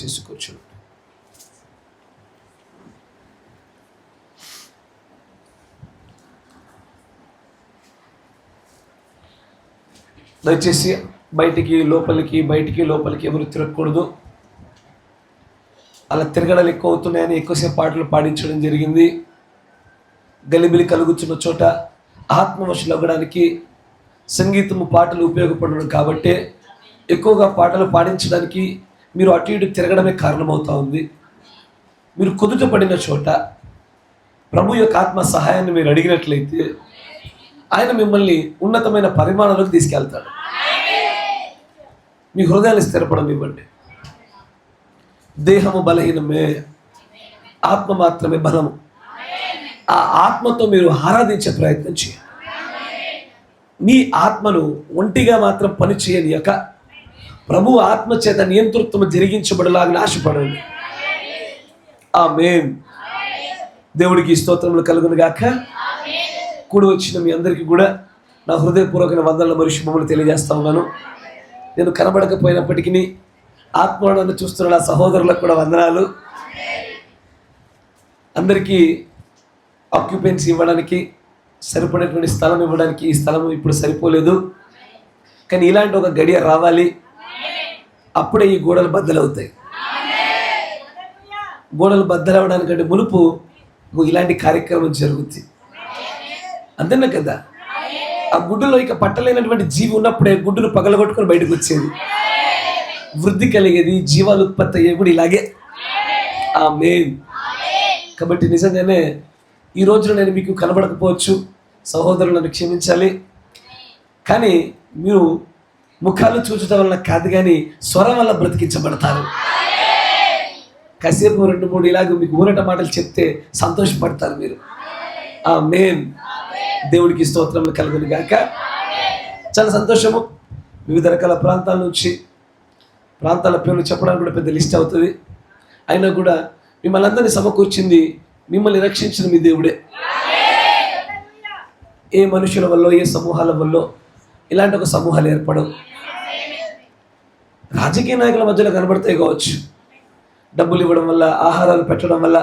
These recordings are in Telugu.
చేసుకోవచ్చు. దయచేసి బయటికి లోపలికి ఎవరు తిరగకూడదు. అలా తిరగడాలు ఎక్కువ అవుతున్నాయని ఎక్కువసేపు పాటలు పాడించడం జరిగింది. గలిబిలి కలుగుతున్న చోట ఆత్మవశులు అవ్వడానికి సంగీతము పాటలు ఉపయోగపడడం కాబట్టి ఎక్కువగా పాటలు పాడించడానికి మీరు అటు ఇటు తిరగడమే కారణమవుతా ఉంది. మీరు కుదుట పడిన చోట ప్రభు యొక్క ఆత్మ సహాయాన్ని మీరు అడిగినట్లయితే ఆయన మిమ్మల్ని ఉన్నతమైన పరిమాణాలకు తీసుకెళ్తాడు. మీ హృదయాన్ని స్థిరపడం ఇవ్వండి. దేహము బలహీనమే, ఆత్మ మాత్రమే బలము. ఆ ఆత్మతో మీరు ఆరాధించే ప్రయత్నం చేయండి. మీ ఆత్మను ఒంటిగా మాత్రం పని చేయనియక ప్రభు ఆత్మ చేత నియంతృత్వం జరిగించబడలాగా ఆశపడండి. ఆమేన్. దేవుడికి స్తోత్రములు కలుగును గాక. కూడి వచ్చిన మీ అందరికీ కూడా నా హృదయపూర్వకమైన వందనాలు మరియు శుభములు తెలియజేస్తా ఉన్నాను. నేను కనబడకపోయినప్పటికీ ఆత్మను చూస్తున్న నా సహోదరులకు కూడా వందనాలు. అందరికీ ఆక్యుపెన్సీ ఇవ్వడానికి సరిపడేటువంటి స్థలం ఇవ్వడానికి ఈ స్థలం ఇప్పుడు సరిపోలేదు. కానీ ఇలాంటి ఒక గడియ రావాలి, అప్పుడే ఈ గోడలు బద్దలవుతాయి. గోడలు బద్దలవడానికంటే మునుపు ఇలాంటి కార్యక్రమం జరుగుతుంది. అంతేనా కదా? ఆ గుడ్డులో ఇక పట్టలేనటువంటి జీవి ఉన్నప్పుడే గుడ్డును పగలగొట్టుకొని బయటకు వచ్చేది, వృద్ధి కలిగేది, జీవాలు ఉత్పత్తి అయ్యేవి కూడా ఇలాగే. ఆమేన్. కాబట్టి నిజంగానే ఈ రోజున నేను మీకు కనబడకపోవచ్చు, సహోదరులు నన్ను క్షమించాలి. కానీ మీరు ముఖాలు చూచడం వల్ల కాదు, కానీ స్వరం వల్ల బ్రతికించబడతారు. కాసేపు 2-3 ఇలాగ మీకు ఊరట మాటలు చెప్తే సంతోషపడతారు మీరు. ఆమేన్. దేవుడికి స్తోత్రములు కలుగును గాక. చాలా సంతోషము. వివిధ రకాల ప్రాంతాల నుంచి ప్రాంతాల పేర్లు చెప్పడానికి కూడా పెద్ద లిస్ట్ అవుతుంది. అయినా కూడా మిమ్మల్ని అందరినీ సమకూర్చింది, మిమ్మల్ని రక్షించిన మీ దేవుడే. ఏ మనుషుల వల్ల, ఏ సమూహాల వల్ల ఇలాంటి ఒక సమూహాలు ఏర్పడవు. రాజకీయ నాయకుల మధ్యలో కనబడతాయి కావచ్చు, డబ్బులు ఇవ్వడం వల్ల, ఆహారాలు పెట్టడం వల్ల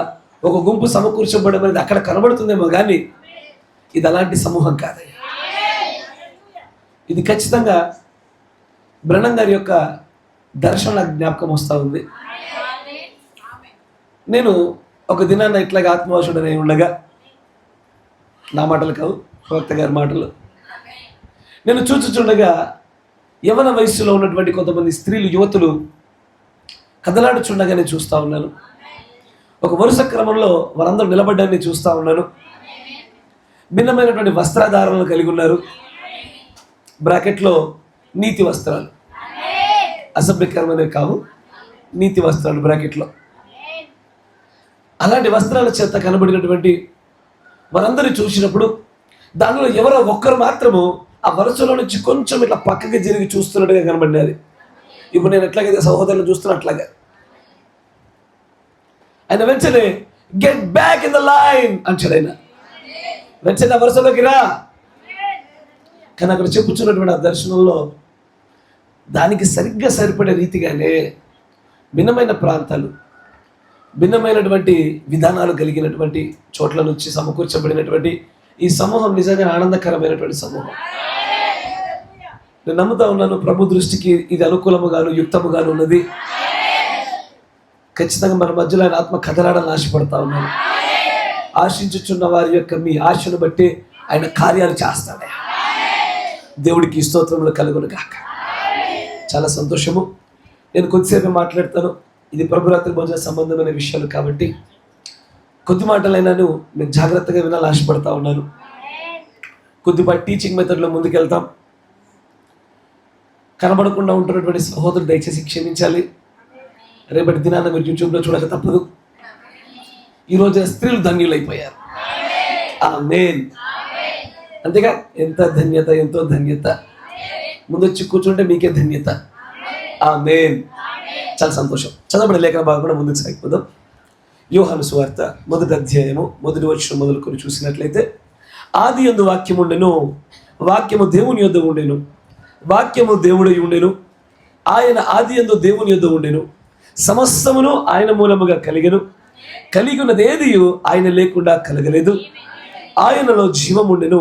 ఒక గుంపు సమకూర్చబడడం అనేది అక్కడ కనబడుతుందేమో, కానీ ఇది అలాంటి సమూహం కాదు. ఇది ఖచ్చితంగా బ్రహ్నం గారి యొక్క దర్శనం నాకు జ్ఞాపకం వస్తూ ఉంది. నేను ఒక దినాన్న ఇట్లాగా ఆత్మవశుడనే ఉండగా, నా మాటలు కావు, ప్రవక్త గారి మాటలు, నేను చూచుచుండగా యవన వయస్సులో ఉన్నటువంటి కొంతమంది స్త్రీలు, యువతులు కదలాడుచుండగానే చూస్తూ ఉన్నాను. ఒక వరుస క్రమంలో వారందరూ నిలబడ్డాన్ని చూస్తూ ఉన్నాను. భిన్నమైనటువంటి వస్త్రధారణలు కలిగి ఉన్నారు. బ్రాకెట్లో నీతి వస్త్రాలు, అసభ్యకరమైనవి కావు, నీతి వస్త్రాలు బ్రాకెట్లో. అలాంటి వస్త్రాల చేత కనబడినటువంటి వారందరూ చూసినప్పుడు దానిలో ఎవరో ఒక్కరు మాత్రము ఆ వరుసలో నుంచి కొంచెం ఇట్లా పక్కకి జరిగి చూస్తున్నట్టుగా కనబడినది. ఇప్పుడు నేను ఎట్లాగైతే సహోదరులు చూస్తున్నట్లాగా ఆయన వెంటనే get back in the line అంటాడు. ఆయన వెంటనే ఆ వరుసలోకి రా. కానీ అక్కడ చెప్పుచున్నటువంటి ఆ దర్శనంలో దానికి సరిగ్గా సరిపడే రీతిగానే భిన్నమైన ప్రాంతాలు, భిన్నమైనటువంటి విధానాలు కలిగినటువంటి చోట్ల నుంచి సమకూర్చబడినటువంటి ఈ సమూహం నిజంగా ఆనందకరమైనటువంటి సమూహం. నేను నమ్ముతా ఉన్నాను, ప్రభు దృష్టికి ఇది అనుకూలముగాను యుక్తముగాను ఉన్నది. ఖచ్చితంగా మన మధ్యలో ఆయన ఆత్మ కదలాడాలని ఆశపడతా ఉన్నాను. ఆశించుచున్న వారి యొక్క మీ ఆశను బట్టి ఆయన కార్యాలు చేస్తాడే. దేవుడికి స్తోత్రములు కలుగును గాక. చాలా సంతోషము. నేను కొద్దిసేపు మాట్లాడతాను. ఇది ప్రభురాత్రి భోజన సంబంధమైన విషయాలు కాబట్టి కొద్ది మాటలైనాను నేను జాగ్రత్తగా వినాలని ఆశపడతా ఉన్నాను. కొద్దిపాటి టీచింగ్ మెథడ్లో ముందుకెళ్తాం. కనబడకుండా ఉంటున్నటువంటి సహోదరులు దయచేసి క్షమించాలి. రేపటి దినాన మీరు యూట్యూబ్లో చూడక తప్పదు. ఈరోజు స్త్రీలు ధన్యులైపోయారు. ఆమేన్. అంతేగా, ఎంత ధన్యత, ఎంతో ధన్యత. ముందొచ్చి కూర్చుంటే మీకే ధన్యత. ఆమేన్. చాలా సంతోషం. చదవబడే లేఖన భాగం కూడా ముందుకు సాగిపోదాం. యోహాను సువార్త 1వ అధ్యాయము 1వ వచనం మొదలుకొని చూసినట్లయితే, ఆది యందు వాక్యము ఉండెను, వాక్యము దేవుని యొద్ద ఉండెను, వాక్యము దేవుడై ఉండెను, ఆయన ఆది యందు దేవుని యొద్ద ఉండెను, సమస్తమును ఆయన మూలముగా కలిగెను, కలిగి ఉన్నదేది ఆయన లేకుండా కలగలేదు. ఆయనలో జీవముండెను,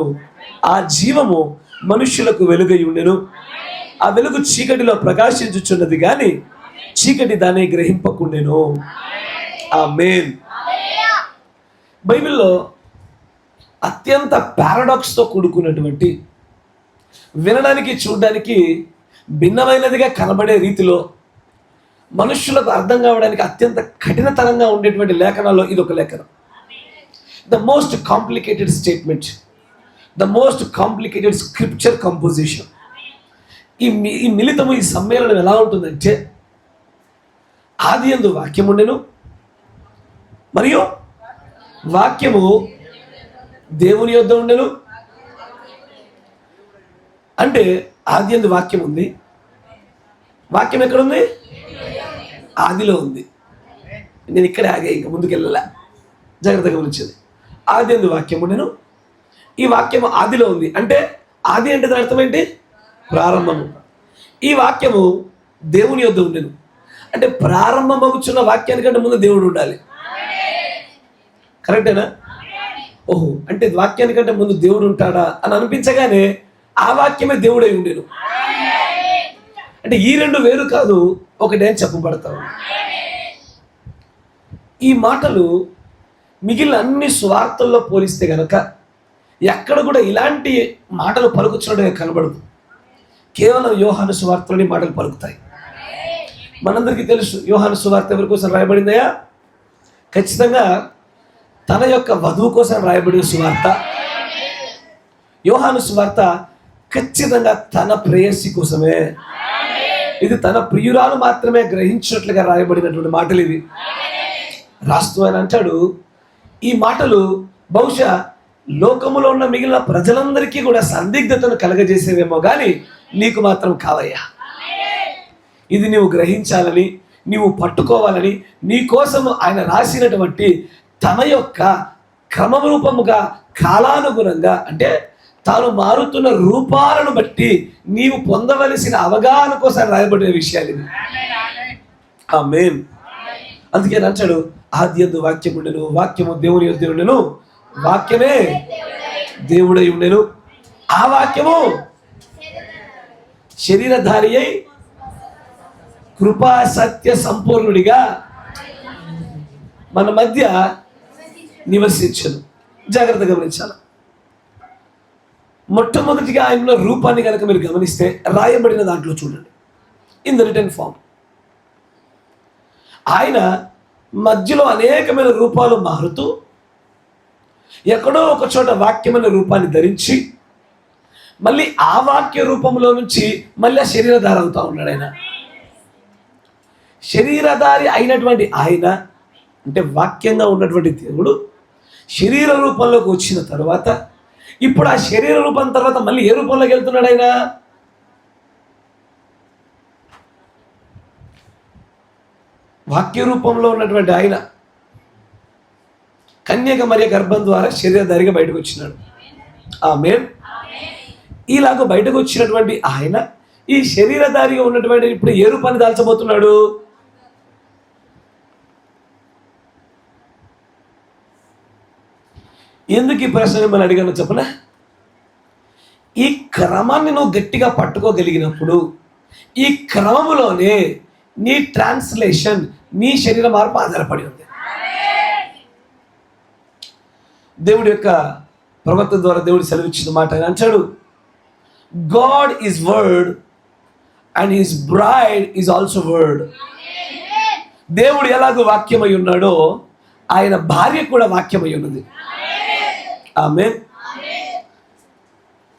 ఆ జీవము మనుష్యులకు వెలుగై ఉండెను. ఆ వెలుగు చీకటిలో ప్రకాశించుచున్నది గాని చీకటి దాన్ని గ్రహింపకుండెను. ఆమేన్. బైబిల్లో అత్యంత పారాడాక్స్తో కూడుకున్నటువంటి, వినడానికి చూడడానికి భిన్నమైనదిగా కనబడే రీతిలో మనుష్యులకు అర్థం కావడానికి అత్యంత కఠినతరంగా ఉండేటువంటి లేఖనాల్లో ఇది ఒక లేఖనం. The most complicated statement, the most complicated scripture composition. ఈ మిళితము, ఈ సమ్మేళనం ఎలా ఉంటుందంటే, ఆదియందు వాక్యం ఉండెను, మరియు వాక్యము దేవుని యొద్ద ఉండెను. అంటే ఆదియందు వాక్యం ఉంది, వాక్యం ఎక్కడుంది? ఆదిలో ఉంది. నేను ఇక్కడే ఆగే, ఇంకా ముందుకు వెళ్ళాల, జాగ్రత్తగా గమనించింది. ఆదియందు వాక్యం ఉండెను, ఈ వాక్యము ఆదిలో ఉంది. అంటే ఆది అంటే దాని అర్థం ఏంటి? ప్రారంభము. ఈ వాక్యము దేవుని యొద్ద ఉండెను అంటే ప్రారంభమగుచున్న వాక్యానికంటే ముందు దేవుడు ఉండాలి. కరెక్టేనా? ఓహో, అంటే వాక్యానికంటే ముందు దేవుడు ఉంటాడా అని అనిపించగానే ఆ వాక్యమే దేవుడై ఉండేను. అంటే ఈ రెండు వేరు కాదు, ఒకటే అని చెప్పబడతావు. ఈ మాటలు మిగిలిన అన్ని సువార్తల్లో పోలిస్తే గనక ఎక్కడ కూడా ఇలాంటి మాటలు పలుకుచున్నట్టుగా కనబడదు. కేవలం యోహాను సువార్తలోని మాటలు పలుకుతాయి. మనందరికీ తెలుసు, యోహాను సువార్త ఎవరి కోసం రాయబడిందయా? ఖచ్చితంగా తన యొక్క వధువు కోసం రాయబడిన సువార్త. యోహాను సువార్త ఖచ్చితంగా తన ప్రేయసి కోసమే. ఇది తన ప్రియురాలు మాత్రమే గ్రహించినట్లుగా రాయబడినటువంటి మాటలు ఇవి. రాస్తూ ఆయన అంటాడు, ఈ మాటలు బహుశా లోకములో ఉన్న మిగిలిన ప్రజలందరికీ కూడా సందిగ్ధతను కలగజేసేవేమో కానీ నీకు మాత్రం కావయ్యా. ఇది నీవు గ్రహించాలని, నీవు పట్టుకోవాలని, నీ కోసము ఆయన రాసినటువంటి తన యొక్క క్రమరూపముగా, కాలానుగుణంగా, అంటే తాను మారుతున్న రూపాలను బట్టి నీవు పొందవలసిన అవగాహన కోసం రాయబడిన విషయాలు ఇవి. ఆమేన్. అందుకే అంటాడు, ఆదియందు వాక్యం ఉండెను, వాక్యము దేవుని యొద్ద ఉండెను, వాక్యమే దేవుడై ఉండెను, ఆ వాక్యము శరీరధారి అయి కృపా సత్య సంపూర్ణుడిగా మన మధ్య నివసించను. జాగ్రత్తగా గమనించాలి. మొట్టమొదటిగా ఆయన రూపాన్ని కనుక మీరు గమనిస్తే రాయబడిన దాంట్లో చూడండి, ఇన్ ద రిటన్ ఫామ్. ఆయన మధ్యలో అనేకమైన రూపాలు మారుతూ ఎక్కడో ఒక చోట వాక్యమైన రూపాన్ని ధరించి మళ్ళీ ఆ వాక్య రూపంలో నుంచి మళ్ళీ శరీరధారి అవుతా ఉన్నాడు. ఆయన శరీరధారి అయినటువంటి ఆయన, అంటే వాక్యంగా ఉన్నటువంటి దేవుడు శరీర రూపంలోకి వచ్చిన తర్వాత ఇప్పుడు ఆ శరీర రూపం తర్వాత మళ్ళీ ఏ రూపంలోకి వెళ్తున్నాడు? ఆయన వాక్య రూపంలో ఉన్నటువంటి ఆయన కన్యక మరియ గర్భం ద్వారా శరీరధారిగా బయటకు వచ్చినాడు. ఆమేన్. ఇలాగ బయటకు వచ్చినటువంటి ఆయన ఈ శరీరధారిగా ఉన్నటువంటి ఇప్పుడు ఏ రూపాన్ని దాల్చబోతున్నాడు? ఎందుకు ఈ ప్రశ్న మనం అడిగాను చెప్పనా? ఈ క్రమాన్ని నువ్వు గట్టిగా పట్టుకోగలిగినప్పుడు ఈ క్రమములోనే నీ ట్రాన్స్లేషన్, నీ శరీర మార్పు ఆధారపడి ఉంది. దేవుడి యొక్క ప్రవక్త ద్వారా దేవుడు సెలవిచ్చిన మాట ఆయన అంటాడు, God is word and his braid is also word. దేవుడు ఎలాగో వాక్యమై ఉన్నాడో ఆయన భార్య కూడా వాక్యమై ఉన్నది. ఆమేన్.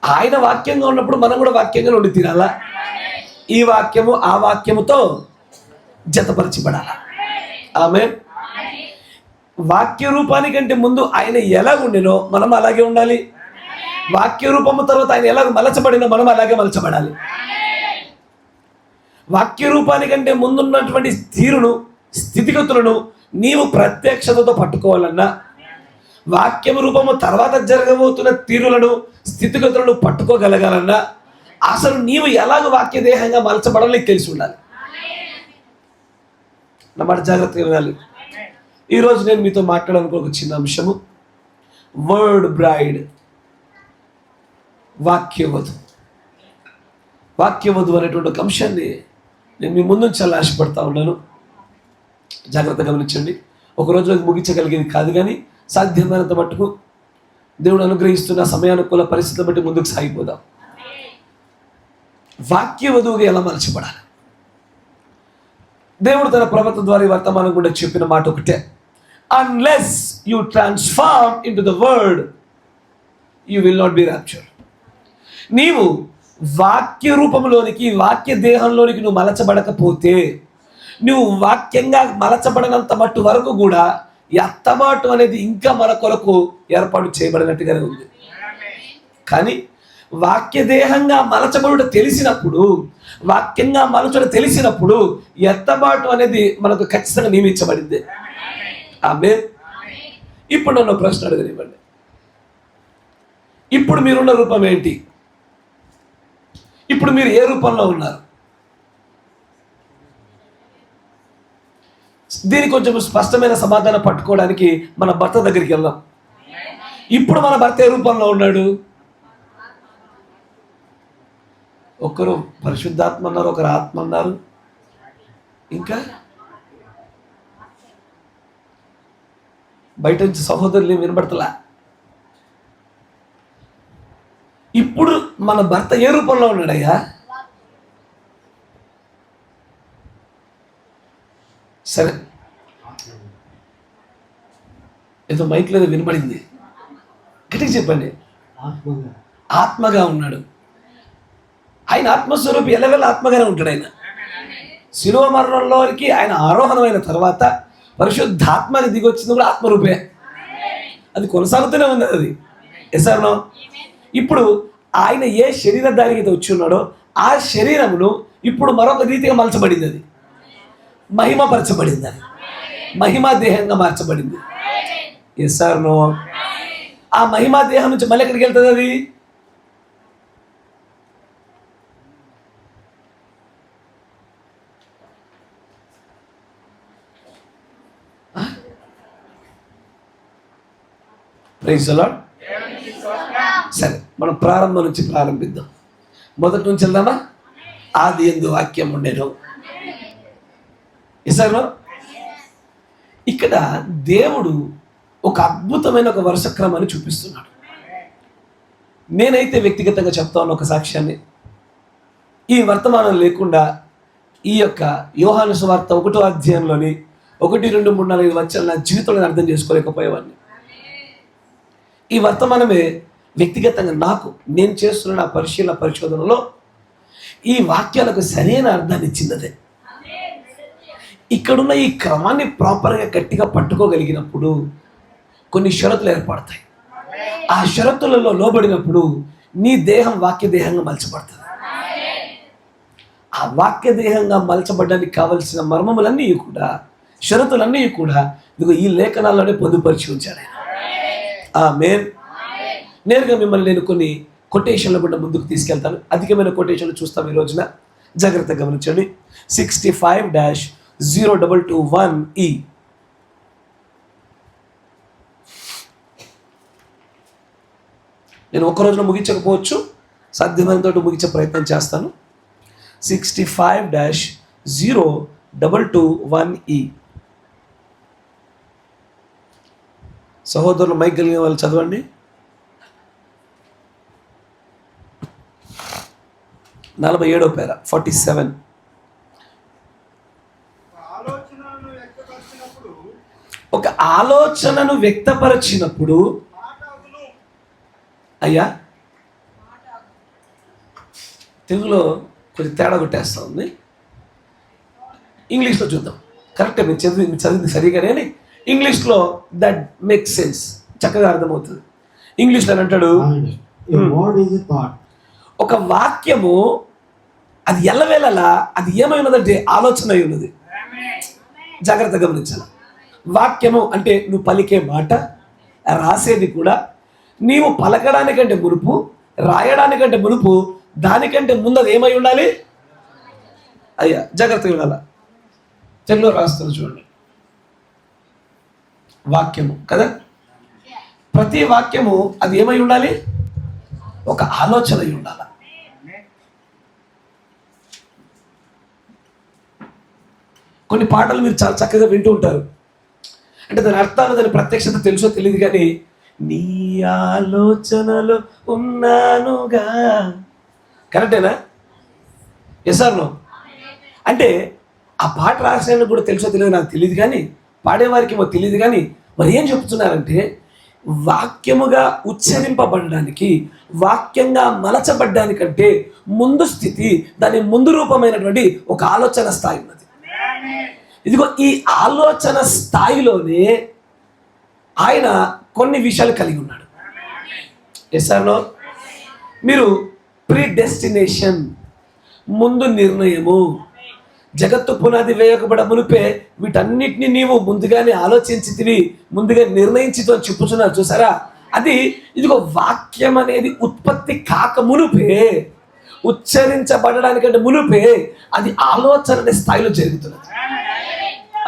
ఆయన వాక్యంగా ఉన్నప్పుడు మనం కూడా వాక్యంగా ఉండి తీరాలా? ఈ వాక్యము ఆ వాక్యముతో జతపరచబడాలా? ఆమేన్. వాక్య రూపానికంటే ముందు ఆయన ఎలా ఉండేనో మనం అలాగే ఉండాలి. వాక్య రూపము తర్వాత ఆయన ఎలాగ మలచబడినో మనం అలాగే మలచబడాలి. వాక్య రూపానికంటే ముందున్నటువంటి తీరును, స్థితిగతులను నీవు ప్రత్యక్షతతో పట్టుకోవాలన్నా, వాక్యం రూపము తర్వాత జరగబోతున్న తీరులను, స్థితిగతులను పట్టుకోగలగాలన్నా అసలు నీవు ఎలాగ వాక్య దేహంగా మలచబడాలి తెలిసి ఉండాలి. నా మాట జాగ్రత్తగా వినాలి. ఈరోజు నేను మీతో మాట్లాడాలనుకో ఒక చిన్న అంశము, వర్డ్ బ్రైడ్, వాక్యవధు. వాక్యవధు అనేటువంటి ఒక అంశాన్ని నేను మీ ముందు చాలా ఆశపడతా ఉన్నాను. జాగ్రత్తగా గమనించండి. ఒక రోజు ముగించగలిగేది కాదు, కానీ సాధ్యమైనంత మట్టుకు దేవుడు అనుగ్రహిస్తున్న సమయానుకూల పరిస్థితులను బట్టి ముందుకు సాగిపోదాం. వాక్యవధువుగా ఎలా మలచబడాలి? దేవుడు తన ప్రవక్త ద్వారా ఈ వర్తమానం కూడా చెప్పిన మాట ఒకటే, unless you transform in to the word you will not be raptured. నీవు వాక్య రూపంలోనికి, వాక్య దేహంలోనికి నువ్వు మలచబడకపోతే, నువ్వు వాక్యంగా మలచబడినంత మట్టు వరకు కూడా ఎత్తబాటు అనేది ఇంకా మన కొరకు ఏర్పాటు చేయబడినట్టుగానే ఉంది. కానీ వాక్యదేహంగా మలచబడుట తెలిసినప్పుడు, వాక్యంగా మలచడం తెలిసినప్పుడు ఎత్తబాటు అనేది మనకు ఖచ్చితంగా నియమించబడింది. ఆమేన్. ఇప్పుడు నన్ను ప్రశ్న అడగనివ్వండి. ఇప్పుడు మీరున్న రూపం ఏంటి? ఇప్పుడు మీరు ఏ రూపంలో ఉన్నారు? దీనికి కొంచెం స్పష్టమైన సమాధానం పట్టుకోవడానికి మన భర్త దగ్గరికి వెళ్దాం. ఇప్పుడు మన భర్త ఏ రూపంలో ఉన్నాడు? ఒకరు పరిశుద్ధాత్మ అన్నారు, ఒకరు ఆత్మ అన్నారు, ఇంకా బయట నుంచి సహోదరులు వినబడతలా. ఇప్పుడు మన భర్త ఏ రూపంలో ఉన్నాడయ్యా? సరే, ఏదో మైక్ లేదో వినబడింది, గట్టిగా చెప్పండి. ఆత్మగా ఉన్నాడు. ఆయన ఆత్మస్వరూపి, ఎల్లవెల్ల ఆత్మగానే ఉంటాడు. ఆయన శిలువ మరణంలోకి ఆయన ఆరోహణమైన తర్వాత పరిశుద్ధాత్మని దిగొచ్చింది కూడా ఆత్మరూపే. అది కొనసాగుతూనే ఉంది. అది ఎసారో. ఇప్పుడు ఆయన ఏ శరీరధారికి అయితే వచ్చి ఉన్నాడో ఆ శరీరమును ఇప్పుడు మరొక రీతిగా మలచబడింది. అది మహిమపరచబడింది. అది మహిమా దేహంగా మార్చబడింది. ఎసారో. ఆ మహిమా దేహం నుంచి మళ్ళీ ఎక్కడికి వెళ్తుంది? అది ప్రైజ్ ది లార్డ్. సరే, మనం ప్రారంభం నుంచి ప్రారంభిద్దాం. మొదటి నుంచి వెళ్దామా? ఆది యందు వాక్యం ఉండెను. ఇసారో. ఇక్కడ దేవుడు ఒక అద్భుతమైన ఒక వరుస క్రమాన్ని చూపిస్తున్నాడు. నేనైతే వ్యక్తిగతంగా చెప్తా ఉన్న ఒక సాక్ష్యాన్ని, ఈ వర్తమానం లేకుండా ఈ యొక్క యోహాను సువార్త 1వ అధ్యాయంలోని 1, 2, 3, 4, 5 వచనాలు నా జీవితంలో అర్థం చేసుకోలేకపోయేవాడిని. ఈ వర్తమానమే వ్యక్తిగతంగా నేను చేస్తున్న నా పరిశోధనలో ఈ వాక్యాలకు సరైన అర్థాన్ని ఇచ్చింది. అదే ఇక్కడున్న ఈ క్రమాన్ని ప్రాపర్గా గట్టిగా పట్టుకోగలిగినప్పుడు కొన్ని షరతులు ఏర్పడతాయి. ఆ షరతులలో లోబడినప్పుడు నీ దేహం వాక్య దేహంగా మలచబడుతుంది. ఆ వాక్య దేహంగా మలచబడడానికి కావలసిన మర్మములన్నీ కూడా, షరతులన్నీ కూడా ఇదిగో ఈ లేఖనాల్లోనే పొందుపరిచి ఉంచాడు ఆయన. ఆమేన్. నేరుగా మిమ్మల్ని నేను కొన్ని కొటేషన్లు కూడా ముందుకు తీసుకెళ్తాను. అధికమైన కొటేషన్లు చూస్తాం ఈ రోజున. జాగ్రత్తగా గమనించండి. 65-0221E. నేను ఒక్క రోజున ముగించకపోవచ్చు, సాధ్యమైనంత ముగించే ప్రయత్నం చేస్తాను. 65-0221E. సహోదరులు మైక్ కలిగిన వాళ్ళు చదవండి. 47వ పేర 47. ఒక ఆలోచనను వ్యక్తపరిచినప్పుడు అయ్యా, తెలుగులో కొంచెం తేడా కొట్టేస్తూ ఉంది. ఇంగ్లీష్లో చూద్దాం. కరెక్టే, మీరు చదివింది సరిగానే అని ఇంగ్లీష్లో దట్ మేక్ సెన్స్, చక్కగా అర్థమవుతుంది. ఇంగ్లీష్లో అంటాడు, ఒక వాక్యము అది ఎల్లవేళలా అది ఏమై ఉన్నదంటే ఆలోచన అయి ఉన్నది. జాగ్రత్తగా గమనించాలి. వాక్యము అంటే నువ్వు పలికే మాట, రాసేది కూడా. నీవు పలకడానికంటే మునుపు, రాయడానికంటే మునుపు, దానికంటే ముందు అది ఏమై ఉండాలి? అయ్యా జాగ్రత్తగా ఉండాలి. తెలుగులో రాస్తారు చూడండి, వాక్యము కదా. ప్రతి వాక్యము అది ఏమై ఉండాలి? ఒక ఆలోచన అయి ఉండాలి. కొన్ని పాటలు మీరు చాలా చక్కగా వింటూ ఉంటారు, అంటే దాని అర్థాలు, దాని ప్రత్యక్షత తెలుసో తెలియదు, కానీ నీ ఆలోచనలో ఉన్నానుగా, కరెక్టేనా? Yes or no? అంటే ఆ పాట రాసిన కూడా తెలుసో తెలియదు నాకు తెలియదు, కానీ పాడేవారికి ఏమో తెలియదు, కానీ మరి ఏం చెప్తున్నారంటే వాక్యముగా ఉచ్చరింపబడడానికి, వాక్యంగా మలచబడ్డానికంటే ముందు స్థితి, దాని ముందు రూపమైనటువంటి ఒక ఆలోచన స్థాయి ఉన్నది. ఇదిగో ఈ ఆలోచన స్థాయిలోనే ఆయన కొన్ని విషయాలు కలిగి ఉన్నాడు. Yes or no? మీరు ప్రీ డెస్టినేషన్, ముందు నిర్ణయము, జగత్తు పునాది వేయకబడ మునిపే వీటన్నిటిని నీవు ముందుగానే ఆలోచించితివి, ముందుగా నిర్ణయించితో అని చెప్పుచున్నారు చూసారా. అది ఇదిగో వాక్యం అనేది ఉత్పత్తి కాక మునిపే, ఉచ్చరించబడడానికంటే మునిపే అది ఆలోచన స్థాయిలో జరుగుతున్నది.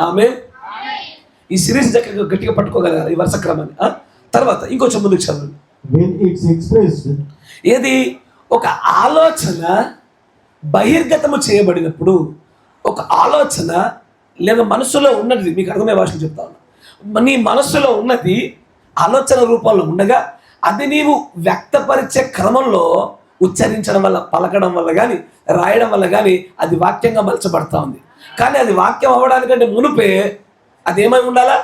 ఆమేన్. ఈ సిరీస్ గట్టిగా పట్టుకోగలగాలి ఈ వరుస క్రమాన్ని. తర్వాత ఇంకొంచెం ముందుకు చదవండి. ఏది? ఒక ఆలోచన బహిర్గతము చేయబడినప్పుడు, ఒక ఆలోచన లేదా మనసులో ఉన్నది, మీకు అర్థమయ్యే భాషలో చెప్తా ఉన్నా, నీ మనస్సులో ఉన్నది ఆలోచన రూపంలో ఉండగా అది నీవు వ్యక్తపరిచే క్రమంలో ఉచ్చరించడం వల్ల, పలకడం వల్ల కానీ, రాయడం వల్ల కానీ అది వాక్యంగా మలచబడతా ఉంది. కానీ అది వాక్యం అవ్వడానికంటే మునుపే అది ఏమై ఉండాలా?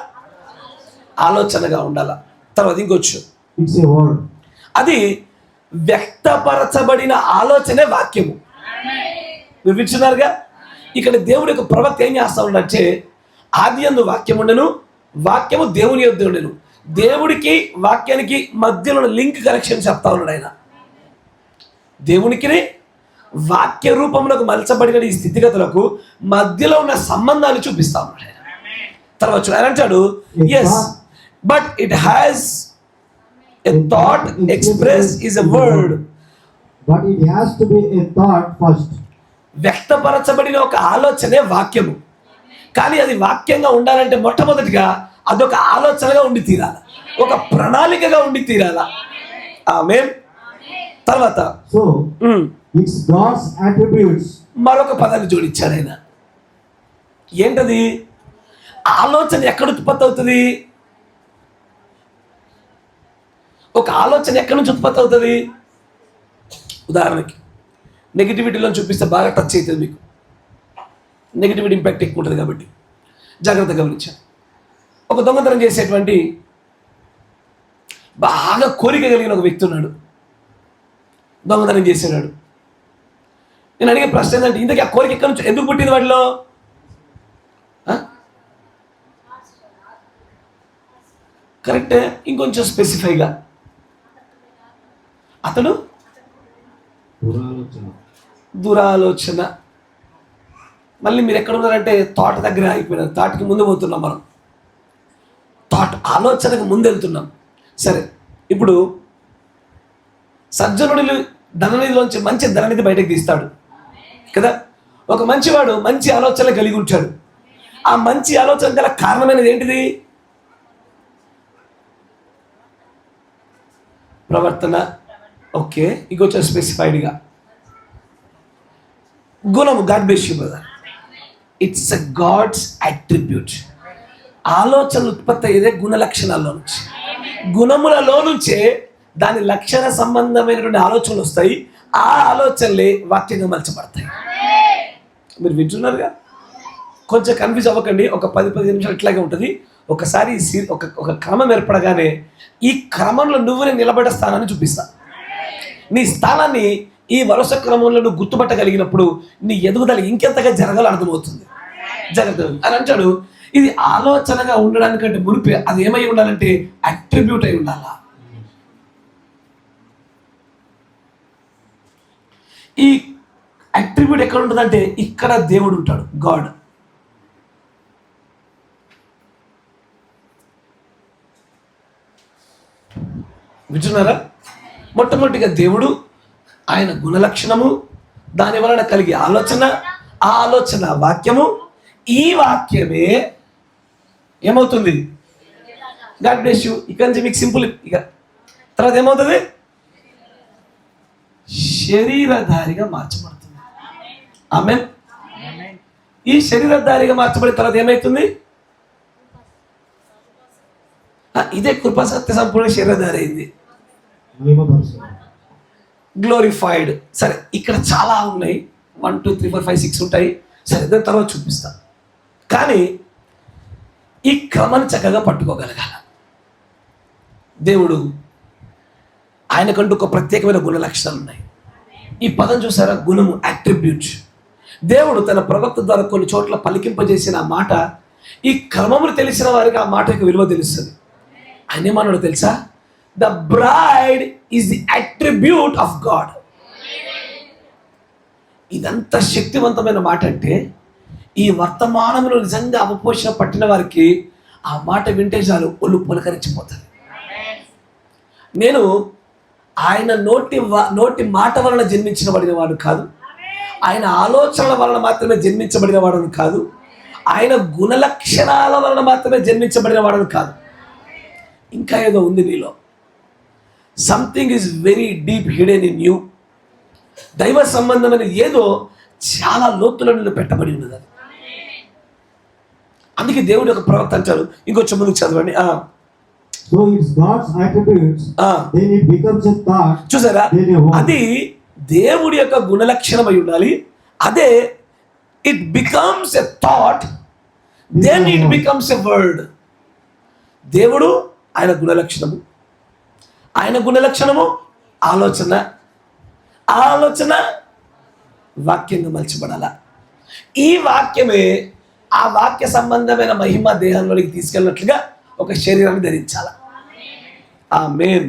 ఆలోచనగా ఉండాలా. తర్వాత ఇంకొచ్చు, అది వ్యక్తపరచబడిన ఆలోచనే వాక్యము. మీరు వింటున్నారుగా? ఇక్కడ దేవుడి యొక్క ప్రవక్త ఏం చేస్తా ఉన్నాడంటే, ఆది యందు వాక్యం ఉండెను, వాక్యము దేవుని యొద్ద ఉండెను. దేవుడికి వాక్యానికి మధ్యలో లింక్ కనెక్షన్ చెప్తా ఉన్నాడు ఆయన. దేవునికి వాక్య రూపంలో మలచబడిన ఈ స్థితిగతులకు మధ్యలో ఉన్న సంబంధాన్ని చూపిస్తా ఉన్నాడు ఆయన. తర్వాత ఆయన అంటాడు, yes but it has a thought expressed is a word, but it has to be a thought first. వ్యక్తపరచబడిన ఒక ఆలోచనే వాక్యము. కానీ అది వాక్యంగా ఉండాలంటే మొట్టమొదటిగా అదొక ఆలోచనగా ఉండి తీరాల, ఒక ప్రణాళికగా ఉండి తీరాల. ఆమేన్. తర్వాత సో ఇట్స్ గాడ్స్ అట్రిబ్యూట్స్, మరొక పదాన్ని జోడించాడు ఆయన. ఏంటది? ఆలోచన ఎక్కడ ఉత్పత్తి అవుతుంది? ఒక ఆలోచన ఎక్కడి నుంచి ఉత్పత్తి అవుతుంది? ఉదాహరణకి నెగిటివిటీలో చూపిస్తే బాగా టచ్ అవుతుంది మీకు, నెగిటివిటీ ఇంపాక్ట్ ఎక్కువ ఉంటుంది కాబట్టి జాగ్రత్తగా గమనించాను. ఒక దొంగతనం చేసేటువంటి బాగా కోరిక కలిగిన ఒక వ్యక్తి ఉన్నాడు, దొంగతనం చేసేవాడు. నేను అడిగే ప్రశ్న ఏంటంటే, ఇంతకీ ఆ కోరిక ఎక్కడి నుంచి, ఎందుకు పుట్టింది వాటిలో? కరెక్టే. ఇంకొంచెం స్పెసిఫైగా, అతడు దురాలోచన. మళ్ళీ మీరు ఎక్కడ ఉన్నారంటే థాట్ దగ్గర అయిపోయినారు, థాట్కి ముందు పోతున్నాం మనం, థాట్ ఆలోచనకు ముందు వెళ్తున్నాం. సరే, ఇప్పుడు సజ్జనుడు ధననిధిలోంచి మంచి ధననిధి బయటకు తీస్తాడు కదా. ఒక మంచివాడు మంచి ఆలోచన కలిగి ఉంటాడు. ఆ మంచి ఆలోచన గల కారణమైనది ఏంటిది? ప్రవర్తన. ఓకే, ఇంకొంచెం స్పెసిఫైడ్గా గుణము. God bless you brother. It's a God's attribute. ఆలోచన ఉత్పత్తి అయ్యేదే గుణ లక్షణాల్లో నుంచి, గుణములలో నుంచే దాని లక్షణ సంబంధమైనటువంటి ఆలోచనలు వస్తాయి. ఆ ఆలోచనలే వాక్యంగా మలచబడతాయి. మీరు వింటున్నారుగా? కొంచెం కన్ఫ్యూజ్ అవ్వకండి. ఒక 10-15 నిమిషాలు ఇట్లాగే ఉంటుంది. ఒకసారి ఒక క్రమం ఏర్పడగానే ఈ క్రమంలో నువ్వు నేను నిలబడే స్థానాన్ని చూపిస్తా. నీ స్థానాన్ని ఈ వరుస క్రమంలో నువ్వు గుర్తుపట్టగలిగినప్పుడు నీ ఎదుగుదల ఇంకెంతగా జరగాలో అర్థమవుతుంది. జరుగుతుంది అని అంటాడు. ఇది ఆలోచనగా ఉండడానికంటే మునిపే అది ఏమై ఉండాలంటే అట్రిబ్యూట్ అయి ఉండాలా. ఈ అట్రిబ్యూట్ ఎక్కడ ఉంటుందంటే ఇక్కడ దేవుడు ఉంటాడు, గాడ్. వింటున్నారా? మొట్టమొదటిగా దేవుడు, ఆయన గుణలక్షణము, దాని వలన కలిగే ఆలోచన, ఆ ఆలోచన వాక్యము, ఈ వాక్యమే ఏమవుతుంది? God bless you. ఇక నుంచి మీకు సింపుల్. ఇక తర్వాత ఏమవుతుంది? శరీరధారిగా మార్చబడుతుంది. ఆమేన్. ఈ శరీరధారిగా మార్చబడిన తర్వాత ఏమవుతుంది? ఇదే కృపా సత్య సంపూర్ణ శరీరధారి అయింది, గ్లోరిఫైడ్. సరే, ఇక్కడ చాలా ఉన్నాయి, 1 2 3 4 5 6 ఉంటాయి. సరే, దాని తర్వాత చూపిస్తాను. కానీ ఈ క్రమాన్ని చక్కగా పట్టుకోగలగాల. దేవుడు ఆయనకంటూ ఒక ప్రత్యేకమైన గుణ లక్షణాలు ఉన్నాయి. ఈ పదం చూసారా? గుణము, అట్రిబ్యూట్. దేవుడు తన ప్రవక్త ద్వారా కొన్ని చోట్ల పలికింపజేసిన ఆ మాట, ఈ క్రమములు తెలిసిన వారికి ఆ మాట యొక్క విలువ తెలుస్తుంది. ఆయన ఏమన్నాడు తెలుసా? The bride is the attribute of God. ఇదంత శక్తివంతమైన మాట అంటే, ఈ వర్తమానంలో నిజంగా అవపోషణ పట్టిన వారికి ఆ మాట వింటే చాలు ఒళ్ళు పులకరించిపోతుంది. నేను ఆయన నోటి మాట వలన జన్మించబడిన వాడు కాదు, ఆయన ఆలోచనల వలన మాత్రమే జన్మించబడిన వాడను కాదు, ఆయన గుణలక్షణాల వలన మాత్రమే జన్మించబడిన వాడను కాదు. ఇంకా ఏదో ఉంది నీలో. Something is very deep hidden in you. దైవ సంబంధమైన ఏదో చాలా లోతులలో పెట్టబడి ఉన్నది. అది అందుకే దేవుడి యొక్క ప్రవక్త అంటారు, ఇంకొంచెం ముందుకు చదవండి. So it's God's attributes. Then it becomes a thought. చూసారా? అది దేవుడి యొక్క గుణలక్షణం అయి ఉండాలి. అదే it becomes a thought, then it becomes a word. దేవుడు ఆయన గుణలక్షణము, ఆయన గుణలక్షణము ఆలోచన, ఆలోచన వాక్యంగా మలచబడాల. ఈ వాక్యమే ఆ వాక్య సంబంధమైన మహిమ దేహంలోనికి తీసుకెళ్ళినట్లుగా ఒక శరీరాన్ని ధరించాల. ఆమేన్.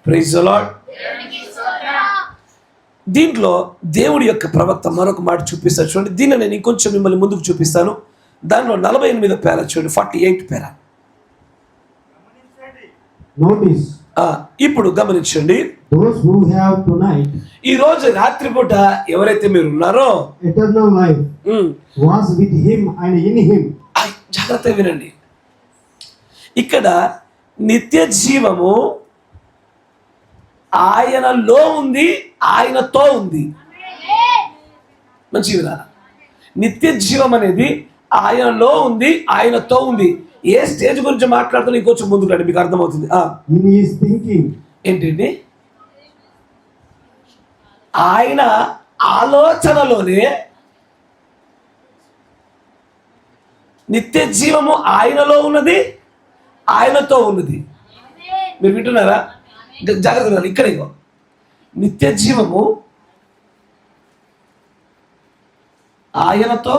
Praise the lord. దీంట్లో దేవుడి యొక్క ప్రవక్త మరొక మాట చూపిస్తాను చూడండి. దీన్ని నేను ఇంకొంచెం మిమ్మల్ని ముందుకు చూపిస్తాను. దానిలో 48వ పేరా చూడండి, 48 పేరా. Notice. ఇప్పుడు గమనించండి. Those who have tonight, ఈ రోజు రాత్రిపూట ఎవరైతే మీరు ఉన్నారో, eternal life was with him and in him. జాగ్రత్తగా వినండి. ఇక్కడ నిత్య జీవము ఆయనలో ఉంది, ఆయనతో ఉంది. మంచి విధానం. నిత్య జీవం అనేది ఆయనలో ఉంది, ఆయనతో ఉంది. ఏ స్టేజ్ గురించి మాట్లాడుతున్నా ఇంకొంచెం ముందుకు రండి, మీకు అర్థమవుతుంది. In his thinking. ఏంటండి? ఆయన ఆలోచనలోనే నిత్య జీవము ఆయనలో ఉన్నది, ఆయనతో ఉన్నది. మీరు వింటున్నారా? జాగ్రత్త. ఇక్కడ ఇగో నిత్య జీవము ఆయనతో,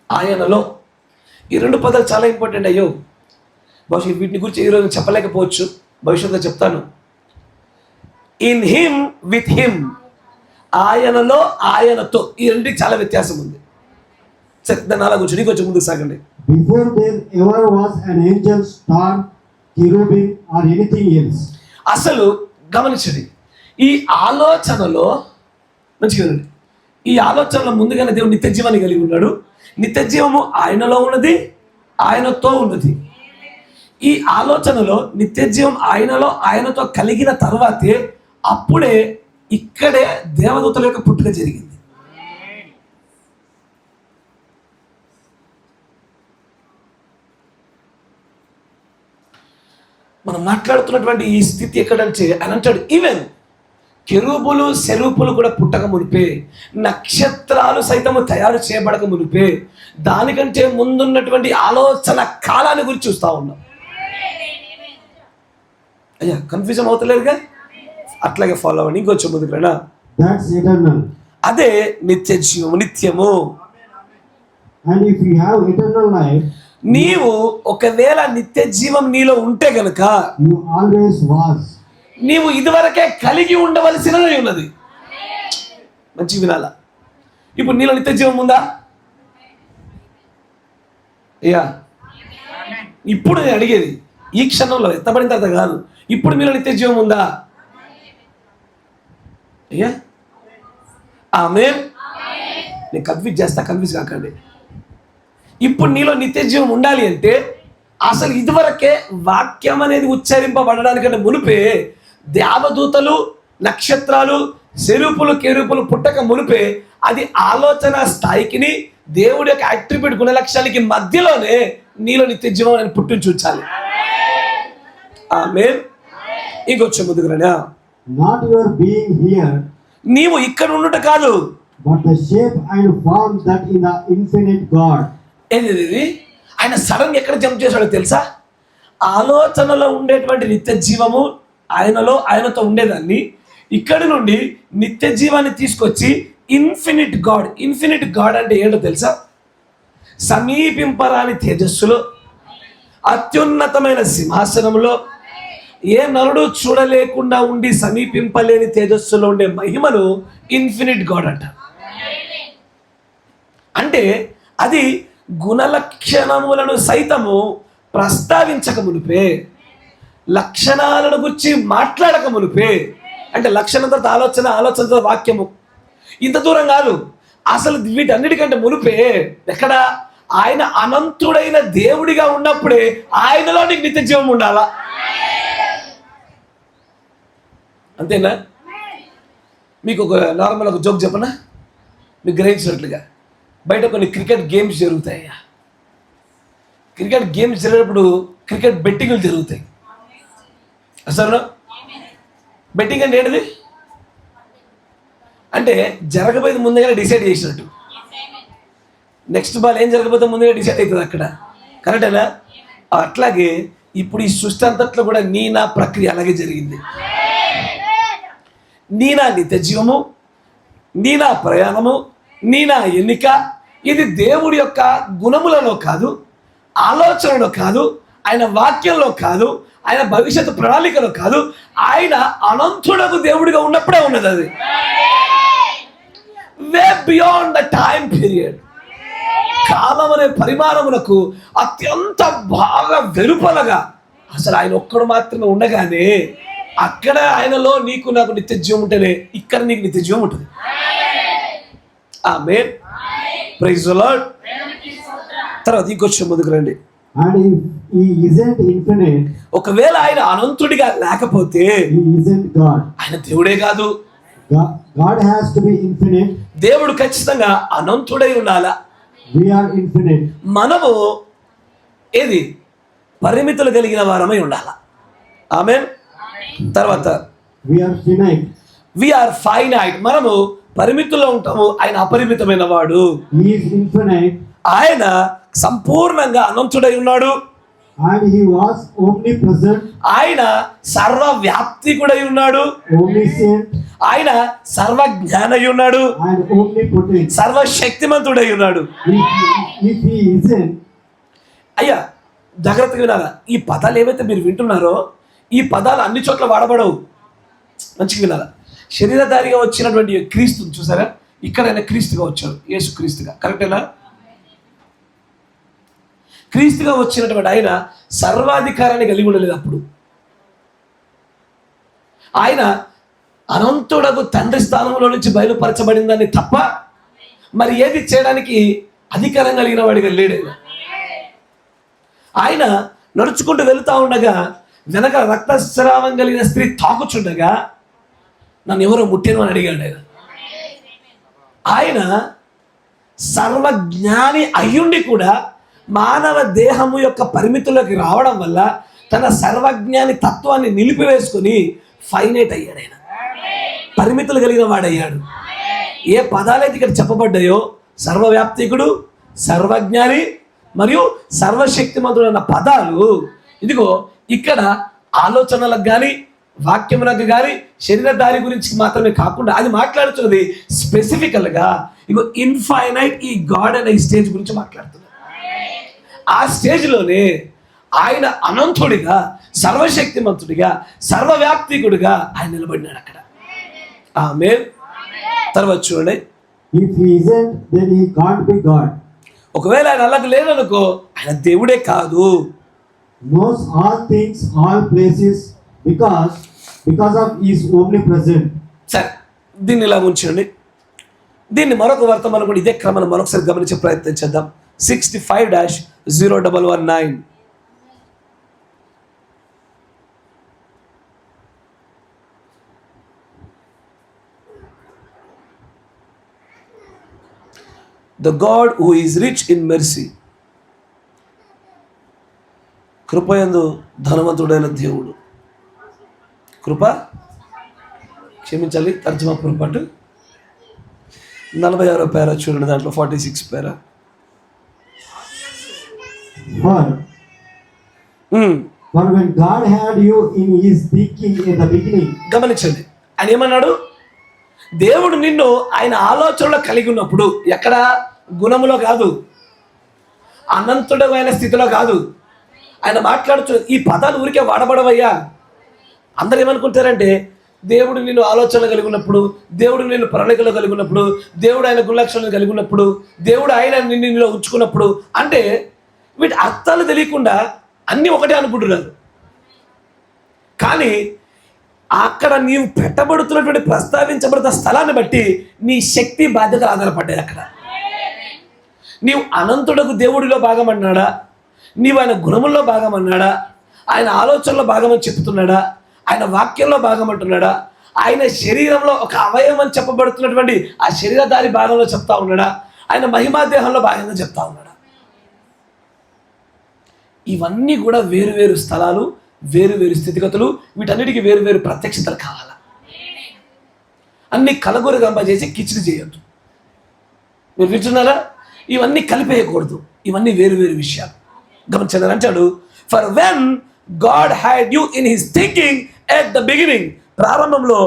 ఆయనలో. ఈ రెండు పదాలు చాలా ఇంపార్టెంట్. అయ్యో బహుశా వీటిని గురించి ఈరోజు చెప్పలేకపోవచ్చు, భవిష్యత్తులో చెప్తాను. In him, with him. ఆయనలో, ఆయనతో. ఈ రెండింటికి చాలా వ్యత్యాసం ఉంది. సరే, దాన్ని అలా కూర్చొని కొంచెం ముందుకు సాగండి. Before there ever was an angel, star, cherubim or anything else. అసలు గమనించండి, ఈ ఆలోచనలో మంచిగా వినండి. ఈ ఆలోచనలో ముందుగానే దేవుడు నిత్య జీవాన్ని కలిగి ఉన్నాడు. నిత్య జీవము ఆయనలో ఉన్నది, ఆయనతో ఉన్నది. ఈ ఆలోచనలో నిత్య జీవం ఆయనలో, ఆయనతో కలిగిన తర్వాతే అప్పుడే ఇక్కడే దేవదూతల యొక్క పుట్టుక జరిగింది. మనం మాట్లాడుతున్నటువంటి ఈ స్థితి ఎక్కడంటే అని అంటాడు, ఈవెన్ కెరూబులు సెరూపులు కూడా పుట్టక మునిపే, నక్షత్రాలు సైతము తయారు చేయబడక మునిపే, దానికంటే ముందున్నటువంటి ఆలోచన కాలాన్ని గురించి చూస్తూ ఉన్నాం. అయ్యా కన్ఫ్యూజన్ అవుతలేదుగా? అట్లాగే ఫాలో అవ్వండి. ఇంకొంచెం ముందుకు రా. అదే నిత్య జీవము, నిత్యము. And if you have eternal life, నీవు ఒకవేళ నిత్య జీవం నీలో ఉంటే గనుక you always was. నీవు ఇదివరకే కలిగి ఉండవలసినది ఉన్నది. మంచి వినాలా? ఇప్పుడు నీలో నిత్య జీవం ఉందా? అయ్యా ఇప్పుడు నేను అడిగేది ఈ క్షణంలో, ఎత్తబడిన తర్వాత కాదు. ఇప్పుడు మీలో నిత్య జీవం ఉందా? అయ్యా ఆమేన్. నేను కన్ఫ్యూజ్ కాకండి. ఇప్పుడు నీలో నిత్య జీవం ఉండాలి అంటే అసలు ఇదివరకే వాక్యం అనేది ఉచ్చరింపబడడానికంటే మునిపే దేవదూతలు, నక్షత్రాలు, సెరూపులు, కెరూపులు పుట్టక మునిపే అది ఆలోచన స్థాయికిని దేవుడి యొక్క అట్రిబ్యూట్ గుణలక్షణాలకి మధ్యలోనే నీలో నిత్య జీవం అని పుట్టించి ఉంచాలి. ఆమేన్. ఇంకొంచెం ముందుకు రండి. Not your being here, నీవు ఇక్కడ ఉండుట కాదు, but the shape and form that in the infinite God. ఇది ఆయన సడన్ ఎక్కడ జంప్ చేశాడో తెలుసా? ఆలోచనలో ఉండేటువంటి నిత్య జీవము ఆయనతో ఉండేదాన్ని ఇక్కడి నుండి నిత్య జీవాన్ని తీసుకొచ్చి ఇన్ఫినిట్ గాడ్ అంటే ఏంటో తెలుసా? సమీపింపరాని తేజస్సులో, అత్యున్నతమైన సింహాసనంలో, ఏ నరుడు చూడలేకుండా ఉండి సమీపింపలేని తేజస్సులో ఉండే మహిమను ఇన్ఫినిట్ గాడ్ అంట. అంటే అది గుణలక్షణములను సైతము ప్రస్తావించక మునిపే, లక్షణాలను గురించి మాట్లాడక మునిపే, అంటే లక్షణం తర్వాత ఆలోచన తర్వాత వాక్యము, ఇంత దూరం కాదు. అసలు వీటన్నిటికంటే మునిపే ఎక్కడ ఆయన అనంతుడైన దేవుడిగా ఉన్నప్పుడే ఆయనలో నీకు నిత్య జీవం ఉండాలా. అంతేనా? మీకు ఒక నార్మల్ ఒక జోక్ చెప్పనా? మీకు గ్రహించినట్లుగా బయట కొన్ని క్రికెట్ గేమ్స్ జరుగుతాయి. క్రికెట్ గేమ్స్ జరిగినప్పుడు క్రికెట్ బెట్టింగ్లు జరుగుతాయి. అసలు బెట్టింగ్ అంటే ఏంటిది? అంటే జరగబోయేది ముందుగానే డిసైడ్ చేసినట్టు. నెక్స్ట్ బాల్ ఏం జరగబోతే ముందుగా డిసైడ్ అవుతుంది అక్కడ. కరెక్టేనా? అట్లాగే ఇప్పుడు ఈ సృష్టి అంతట్లో కూడా నీ నా ప్రక్రియ అలాగే జరిగింది. నీ నా నిత్య జీవము, నీ నా ప్రయాణము, నీ నా ఎన్నిక ఇది దేవుడి యొక్క గుణములలో కాదు, ఆలోచనలో కాదు, ఆయన వాక్యంలో కాదు, ఆయన భవిష్యత్తు ప్రణాళికలో కాదు, ఆయన అనంతుడకు దేవుడిగా ఉన్నప్పుడే ఉన్నది. అది way beyond the time period. కాలం అనే పరిమాణములకు అత్యంత బాగా వెలుపలగా అసలు ఆయన ఒక్కడు మాత్రమే ఉండగానే అక్కడ ఆయనలో నీకు నాకు నిత్య జీవం ఉంటేనే ఇక్కడ నీకు నిత్య జీవం ఉంటుంది. ఆమేన్. Praise the lord. తర్వాత ఇంకొంచెం ముందుకు రండి. And if he isn't infinite, ఒకవేళ ఆయన అనంతుడిగా లేకపోతే he isn't God. ఆయన దేవుడే కాదు. God has to be infinite. దేవుడు ఖచ్చితంగా అనంతుడై ఉండాలా. We are infinite. మనము ఏది పరిమితులు కలిగిన వారమై ఉండాలా. ఆమేన్. తర్వాత We are finite. We are finite. మనము పరిమితుల్లో ఉంటాము, ఆయన అపరిమితమైన వాడు. He is infinite. ఆయన సంపూర్ణంగా అనంతుడై ఉన్నాడు. And he was omnipresent. ఆయన సర్వవ్యాప్తికుడై ఉన్నాడు. Omniscient. ఆయన సర్వజ్ఞానై ఉన్నాడు. And omnipotent. సర్వశక్తిమంతుడై ఉన్నాడు. If he isn't, అయ్యా జాగ్రత్తగా వినాలా. ఈ పదాలు ఏవైతే మీరు వింటున్నారో ఈ పదాలు అన్ని చోట్ల వాడబడవు. మంచిగా వినాలా. శరీరధారిగా వచ్చినటువంటి క్రీస్తుని చూసారా? ఇక్కడ ఆయన క్రీస్తుగా వచ్చాడు, యేసు క్రీస్తుగా. కరెక్టేనా? క్రీస్తుగా వచ్చినటువంటి ఆయన సర్వాధికారాన్ని కలిగి ఉండలేదు. అప్పుడు ఆయన అనంతుడకు తండ్రి స్థానంలో నుంచి బయలుపరచబడిందని తప్ప మరి ఏది చేయడానికి అధికారం కలిగిన వాడిగా లేడు. ఆయన నడుచుకుంటూ వెళుతూ ఉండగా వెనక రక్తస్రావం కలిగిన స్త్రీ తాకుచుండగా నన్ను ఎవరో ముట్టేను అని అడిగాడు. ఆయన సర్వజ్ఞాని అయ్యుండి కూడా మానవ దేహము యొక్క పరిమితుల్లోకి రావడం వల్ల తన సర్వజ్ఞాని తత్వాన్ని నిలిపివేసుకుని ఫైనైట్ అయ్యాడు. ఆయన పరిమితులు కలిగిన వాడయ్యాడు. ఏ పదాలైతే ఇక్కడ చెప్పబడ్డాయో సర్వవ్యాప్తికుడు, సర్వజ్ఞాని మరియు సర్వశక్తిమంతుడు అన్న పదాలు ఇదిగో ఇక్కడ ఆలోచనలకు కానీ వాక్యములకు కానీ శరీరధారి గురించి మాత్రమే కాకుండా అది మాట్లాడుతున్నది స్పెసిఫికల్గా ఇగో ఇన్ఫైనైట్ ఈ గాడ్ అనే స్టేజ్ గురించి మాట్లాడుతుంది. ఆ స్టేజ్లోనే ఆయన అనంతుడిగా, సర్వశక్తిమంతుడిగా, సర్వవ్యాప్తికుడిగా ఆయన నిలబడినాడు అక్కడ. ఆమేన్. తర్వాత చూడండి. if he isn't, then he can't be God. ఒకవేళ ఆయన అలాగ లేదనుకో ఆయన దేవుడే కాదు. Knows all things, all places, because of his omnipresent. సరే దీన్ని ఇలా ఉంచండి. దీన్ని మరొక వర్తమానం కూడా ఇదే క్రమాన్ని మరొకసారి గమనించే ప్రయత్నం చేద్దాం. 65-0119. The God who is rich in mercy. కృపయందు ధనవంతుడైన దేవుడు. కృప క్షమించాలి, తర్జుమా పొరపాటు. 46వ పేర చూడండి, దాంట్లో 46 పేర. For when God had you in his thinking in the beginning. గమనించండి, ఆయన ఏమన్నాడు? దేవుడు నిన్ను ఆయన ఆలోచనలో కలిగి ఉన్నప్పుడు, ఎక్కడ? గుణములో కాదు, అనంతుడమైన స్థితిలో కాదు. ఆయన మాట్లాడుతూ ఈ పదాలు ఊరికే వాడబడవయ్యా. అందరు ఏమనుకుంటారంటే దేవుడు నిన్ను ఆలోచనలు కలిగి ఉన్నప్పుడు, దేవుడు నిన్ను ప్రణాళికలో కలిగి ఉన్నప్పుడు, దేవుడు ఆయన గుణలక్షణాలు కలిగి ఉన్నప్పుడు, దేవుడు ఆయన నిన్ను ఉంచుకున్నప్పుడు అంటే వీటి అర్థాలు తెలియకుండా అన్నీ ఒకటే అనుకుంటున్నారు. కానీ అక్కడ నీవు పెట్టబడుతున్నటువంటి ప్రస్తావించబడుతున్న స్థలాన్ని బట్టి నీ శక్తి బాధ్యతలు ఆధారపడ్డాయి. అక్కడ నీవు అనంతుడకు దేవుడిలో భాగం అన్నాడా, నీవు ఆయన గుణముల్లో భాగం అన్నాడా, ఆయన ఆలోచనలో భాగమని చెప్తున్నాడా, ఆయన వాక్యంలో భాగం అంటున్నాడా, ఆయన శరీరంలో ఒక అవయవం అని చెప్పబడుతున్నటువంటి ఆ శరీరధారి భాగంలో చెప్తా ఉన్నాడా, ఆయన మహిమా దేహంలో భాగంగా చెప్తా ఉన్నాడా? ఇవన్నీ కూడా వేరు వేరు స్థలాలు, వేరు వేరు స్థితిగతులు, వీటన్నిటికీ వేరు వేరు ప్రత్యక్షతలు కావాలా. అన్ని కలగూర గంప చేసి కిచిడి చేయొద్దు. మీరు వింటున్నారా? ఇవన్నీ కలిపేయకూడదు. ఇవన్నీ వేరు వేరు విషయాలు. గమనించాలని అంటాడు, for when God had you in his thinking at the beginning. ప్రారంభంలో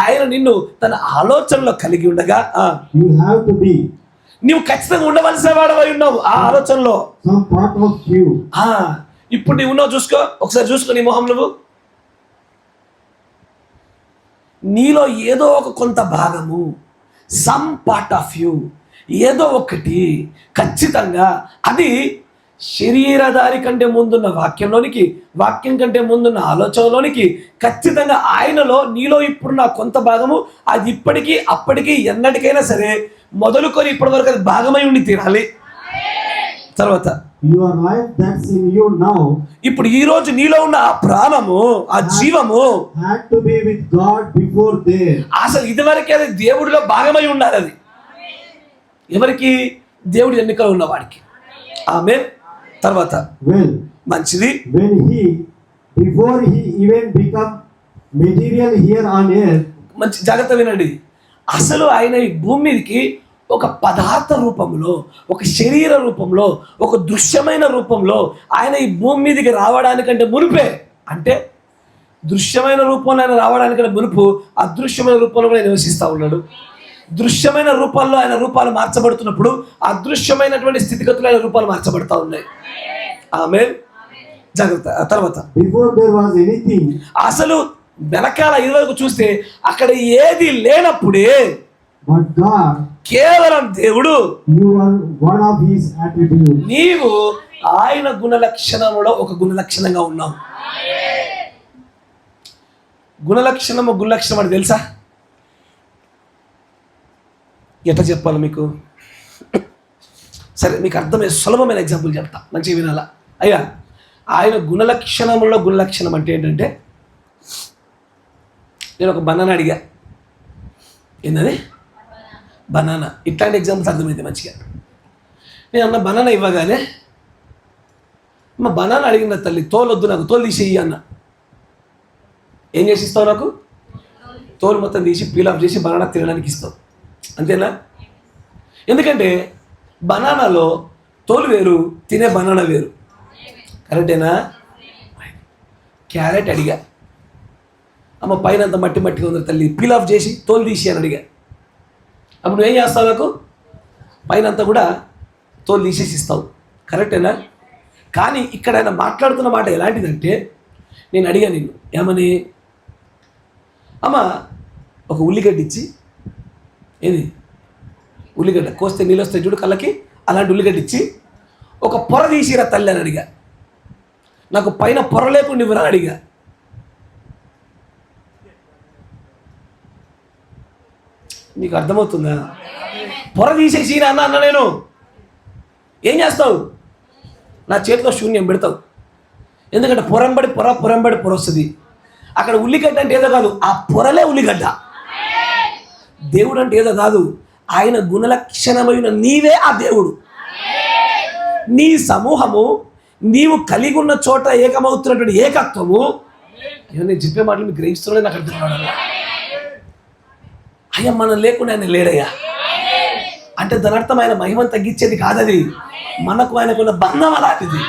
ఆయన నిన్ను తన ఆలోచనలో కలిగి ఉండగా you have to be నీవు ఖచ్చితంగా ఉండవలసిన వాడవై ఉన్నావు ఆ ఆలోచనలో. some part of you. ఇప్పుడు నీవు ఉన్నావు, చూసుకో, ఒకసారి చూసుకో నీ మొహం. నువ్వు నీలో ఏదో ఒక కొంత భాగము, సమ్ పార్ట్ ఆఫ్ యూ, ఏదో ఒకటి ఖచ్చితంగా అది శరీరధారి కంటే ముందున్న వాక్యంలోనికి, వాక్యం కంటే ముందున్న ఆలోచనలోనికి, ఖచ్చితంగా ఆయనలో నీలో ఇప్పుడున్న కొంత భాగము అది ఇప్పటికీ అప్పటికీ ఎన్నటికైనా సరే మొదలుకొని ఇప్పటి వరకు అది భాగమై ఉండి తీరాలి. తర్వాత your life that's in you now, ఇప్పుడు ఈ రోజు నీలో ఉన్న ఆ ప్రాణము, ఆ జీవము had to be with God before there. అసలు ఇదివరకే అది దేవుడిలో భాగమై ఉండాలి. అది ఎవరికి? దేవుడి ఎన్నికలో ఉన్నవాడికి. ఆమేన్. తర్వాత Well, మంచిది. when before he even become material here on earth, మంచి జాగ్రత్త వినండి. అసలు ఆయన ఈ భూమి మీదకి ఒక పదార్థ రూపంలో, ఒక శరీర రూపంలో, ఒక దృశ్యమైన రూపంలో ఆయన ఈ భూమి మీదకి రావడానికంటే మునుపే, అంటే దృశ్యమైన రూపంలో ఆయన రావడానికంటే మునుపు అదృశ్యమైన రూపంలో కూడా నివసిస్తూ ఉన్నాడు. దృశ్యమైన రూపాల్లో ఆయన రూపాలు మార్చబడుతున్నప్పుడు అదృశ్యమైనటువంటి స్థితిగతులు ఆయన రూపాలు మార్చబడతా ఉన్నాయి. ఆమేన్. జాగ్రత్త. తర్వాత before there was anything, అసలు వెనకాల ఇదివరకు చూస్తే అక్కడ ఏది లేనప్పుడే but God, కేవలం దేవుడు, you are one of his attributes. నీవు ఆయన గుణలక్షణంలో ఒక గుణలక్షణంగా ఉన్నావు. గుణలక్షణం అని తెలుసా? ఎట్లా చెప్పాలి మీకు? సరే, మీకు అర్థమయ్యే సులభమైన ఎగ్జాంపుల్ చెప్తా, మంచిగా వినాలా. అయ్యా, ఆయన గుణలక్షణం అంటే ఏంటంటే, నేను ఒక బనానా అడిగా. ఏంటది? బనానా. ఇట్లాంటి ఎగ్జాంపుల్స్ అర్థమైంది మంచిగా. నేను అన్న బనానా ఇవ్వగానే, మా బనానా అడిగిన తల్లి, తోలొద్దు నాకు, తోలు తీసేయి అన్న. ఏం చేసి ఇస్తావు? నాకు తోలు మొత్తం తీసి పీల్ ఆఫ్ చేసి బనానా తినడానికి ఇస్తావు, అంతేనా? ఎందుకంటే బనానాలో తోలు వేరు, తినే బనానా వేరు. కరెక్టేనా? క్యారెట్ అడిగా, అమ్మ పైన అంత మట్టిగా ఉంది తల్లి, పీల్ ఆఫ్ చేసి తోలు తీసి అని అడిగా. అప్పుడు నువ్వేం చేస్తావు? నాకు పైన అంతా కూడా తోలు తీసేసి ఇస్తావు. కరెక్టేనా? కానీ ఇక్కడ ఆయన మాట్లాడుతున్న మాట ఎలాంటిదంటే, నేను అడిగా నిన్ను ఏమని, అమ్మ ఒక ఉల్లిగడ్డ ఇచ్చి, ఏది ఉల్లిగడ్డ కోస్తే నీళ్ళు వస్తాయి చూడు కళ్ళకి, అలాంటి ఉల్లిగడ్డ ఇచ్చి ఒక పొర తీసిరా తల్లి అని అడిగా. నాకు పైన పొర లేకుండా ఇవ్వరా అడిగా. మీకు అర్థమవుతుందా? పొర తీసేసి అన్న నేను ఏం చేస్తావు? నా చేతిలో శూన్యం పెడతావు. ఎందుకంటే పొరంబడి పొర వస్తుంది. అక్కడ ఉల్లిగడ్డ అంటే ఏదో కాదు, ఆ పొరలే ఉల్లిగడ్డ. దేవుడు అంటే ఏదో కాదు, ఆయన గుణలక్షణమైన నీవే ఆ దేవుడు. నీ సమూహము, నీవు కలిగి ఉన్న చోట ఏకమవుతున్నటువంటి ఏకత్వము. నేను చెప్పే మాటలు మీకు గ్రహిస్తున్నాడే నాకు అర్థం కావాలన్నా. అయ్యా మనం లేకుండా ఆయన లేడయ్యా అంటే దాని అర్థం ఆయన మహిమను తగ్గించేది కాదది. మనకు ఆయనకున్న బంధం అలాంటిది.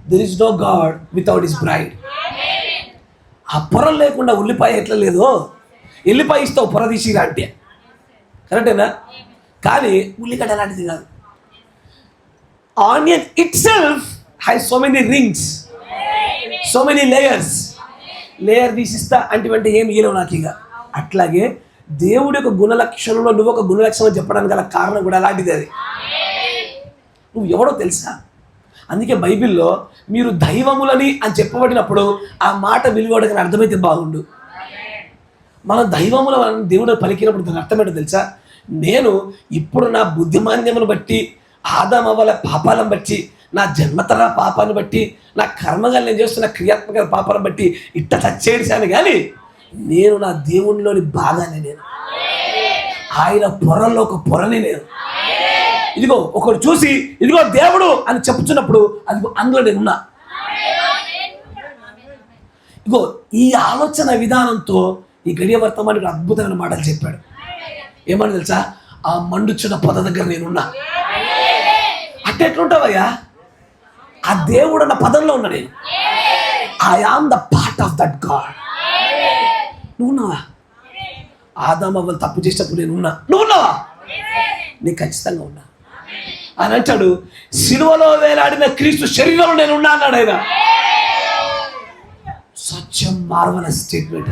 There is no God without his bride. ఆ పొర లేకుండా ఉల్లిపాయ ఎట్లా లేదో, ఎల్లిపాయ ఇస్తావు పొర తీసిరా అంటే, కరెక్టేనా? కానీ ఉల్లిగడ్డ అలాంటిది కాదు. Onion itself has so many rings, so many layers. Layer తీసిస్తా అంటే ఏం ఇయ్యలేవు నాకు ఇక. అట్లాగే దేవుడి యొక్క గుణలక్షణంలో నువ్వు ఒక గుణలక్షణం చెప్పడానికి గల కారణం కూడా అలాంటిది. అది నువ్వు ఎవడో తెలుసా? అందుకే బైబిల్లో మీరు దైవములని అని చెప్పబడినప్పుడు ఆ మాట విలువడని అర్థమైతే బాగుండు. మన దైవముల దేవుడు పలికినప్పుడు దాని అర్థమేంటో తెలుసా? నేను ఇప్పుడు నా బుద్ధిమాన్యమును బట్టి, ఆదామవ్వల పాపాలను బట్టి, నా జన్మతర పాపాన్ని బట్టి, నా కర్మగా నేను చేస్తున్న క్రియాత్మక పాపాలను బట్టి ఇట్ట చచ్చేసాను. కానీ నేను నా దేవునిలోని భాగాన్ని, నేను ఆయన పొరల్లో ఒక పొరని నేను. ఇదిగో ఒకడు చూసి ఇదిగో దేవుడు అని చెప్పుచున్నప్పుడు అది అందులో నేనున్నా. ఇదిగో ఈ ఆలోచన విధానంతో ఈ గడియ వర్తమానికి అద్భుతమైన మాటలు చెప్పాడు. ఏమని తెలుసా? ఆ మండుచున్న పొద దగ్గర నేనున్నా. అంటే ఎట్లుంటావయ్యా? ఆ దేవుడు అన్న పదంలో ఉన్నా నేను. I am the part of that God. నువ్వు ఉన్నావా? ఆదామవ్వలు తప్పు చేసినప్పుడు నేను ఉన్నా. నువ్వు ఉన్నావా? నేను ఖచ్చితంగా ఉన్నా అని అంటాడు. సిలువలో వేలాడిన క్రీస్తు శరీరంలో నేను ఉన్నా అన్నాడు ఆయన. Such marvellous statement.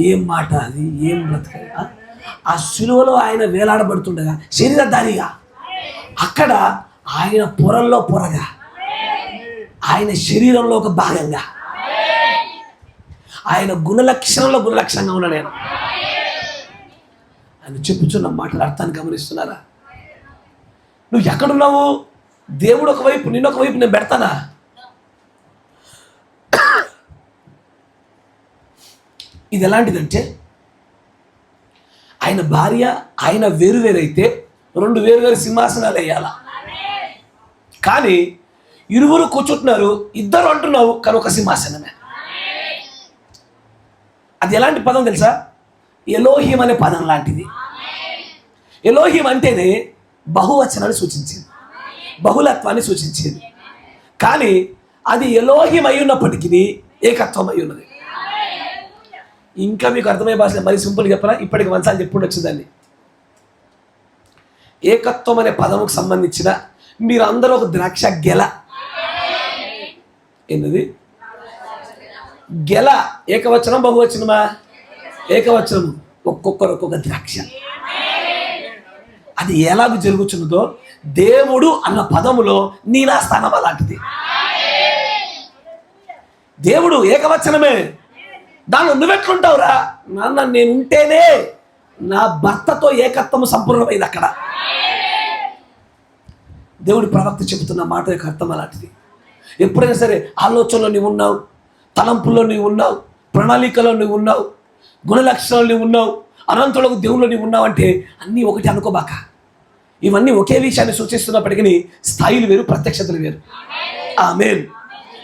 ఏం మాట అది, ఏం బ్రతక. ఆ సిలువలో ఆయన వేలాడబడుతుండగా శరీరధారిగా, అక్కడ ఆయన పొరల్లో పొరగా, ఆయన శరీరంలో ఒక భాగంగా, ఆయన గుణలక్షణంలో గుణలక్షణంగా ఉన్నా నేను. ఆయన చెప్పుచున్న మాటలు అర్థాన్ని గమనిస్తున్నారా? నువ్వు ఎక్కడున్నావు? దేవుడు ఒకవైపు, నిన్న ఒకవైపు నేను పెడతానా? ఇది ఎలాంటిదంటే, ఆయన భార్య ఆయన వేరువేరైతే రెండు వేరువేరు సింహాసనాలు వేయాల. కానీ ఇరువురు కూర్చుంటున్నారు, ఇద్దరు అంటున్నావు, కానీ ఒక సింహాసనమే. అది ఎలాంటి పదం తెలుసా? ఎలోహిం అనే పదం లాంటిది. ఎలోహిం అంటేనే బహువచనాన్ని సూచించేది, బహుళత్వాన్ని సూచించేది. కానీ అది ఎలోహిం అయి ఉన్నప్పటికీ ఏకత్వం అయి ఉన్నది. ఇంకా మీకు అర్థమయ్యే భాషలో మరి సింపుల్గా చెప్పరా? ఇప్పటికి మనసాలు చెప్పుడు వచ్చిందండి. ఏకత్వం అనే పదముకు సంబంధించిన మీరు అందరూ ఒక ద్రాక్ష గెల. ఏంటది గెల? ఏకవచనం బహువచనమా? ఏకవచనము. ఒక్కొక్కరు ఒక్కొక్క ద్రాక్ష. అది ఎలాగ జరుగుతున్నదో దేవుడు అన్న పదములో నీ నా స్థానం అలాంటిది. దేవుడు ఏకవచనమే. దానిలో నువ్వెట్లుంటావురా? నాన్న నేను ఉంటేనే నా భర్తతో ఏకత్వము సంపూర్ణమైంది. అక్కడ దేవుడి ప్రవక్త చెబుతున్న మాట యొక్క అర్థం అలాంటిది. ఎప్పుడైనా సరే ఆలోచనలో నీవు ఉన్నావు, తలంపుల్లో నీవు ఉన్నావు, ప్రణాళికలో నీవు ఉన్నావు, గుణలక్షణాలు నీవు ఉన్నావు, అనంతులకు దేవుళ్ళు నీవు ఉన్నావు అంటే అన్నీ ఒకటి అనుకోబాక. ఇవన్నీ ఒకే విషయాన్ని సూచిస్తున్నప్పటికీ స్థాయిలు వేరు, ప్రత్యక్షతలు వేరు. ఆమేన్.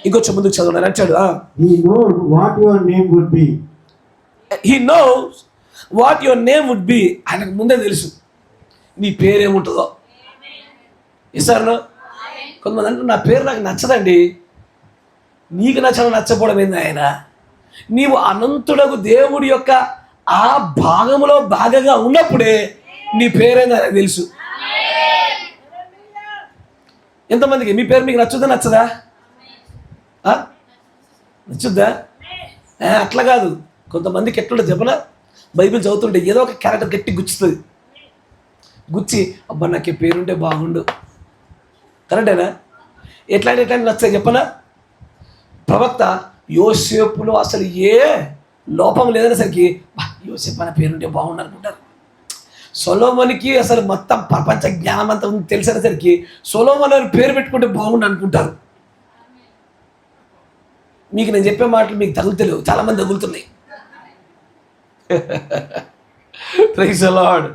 ఇంకొంచెం ముందుకు చదవని అంటాడు. He knows what your name would be. He knows what your name would be. ఆయనకు ముందే తెలుసు నీ పేరేముంటుందో. ఇస్తాను కొంతమంది అంటే నా పేరు నాకు నచ్చదండి. నీకు నచ్చకపోవడం ఏంది? ఆయన నీవు అనంతుడకు దేవుడి యొక్క ఆ భాగంలో భాగంగా ఉన్నప్పుడే నీ పేరేందో ఆయనకు తెలుసు. ఎంతమందికి మీ పేరు మీకు నచ్చుదా నచ్చదా? నచ్చుద్దా? అట్లా కాదు. కొంతమందికి ఎట్లుంటే చెప్పనా, బైబిల్ చదువుతుంటే ఏదో ఒక క్యారెక్టర్ గట్టి గుచ్చుతుంది. గుచ్చి అబ్బా నాకు పేరుంటే బాగుండు. కరెక్టేనా? ఎట్లాంటి నచ్చాయి చెప్పనా? ప్రవక్త యోసేపులో అసలు ఏ లోపం లేదనేసరికి యోసేపు అనే పేరుంటే బాగుండు అనుకుంటారు. సొలొమోనుకి అసలు మొత్తం ప్రపంచ జ్ఞానం అంతా ఉంది తెలిసేసరికి సొలొమోను అని పేరు పెట్టుకుంటే బాగుండు అనుకుంటారు. మీకు నేను చెప్పే మాటలు మీకు తగులుతలేవు, చాలా మంది తగులుతున్నాయి. Praise the lord.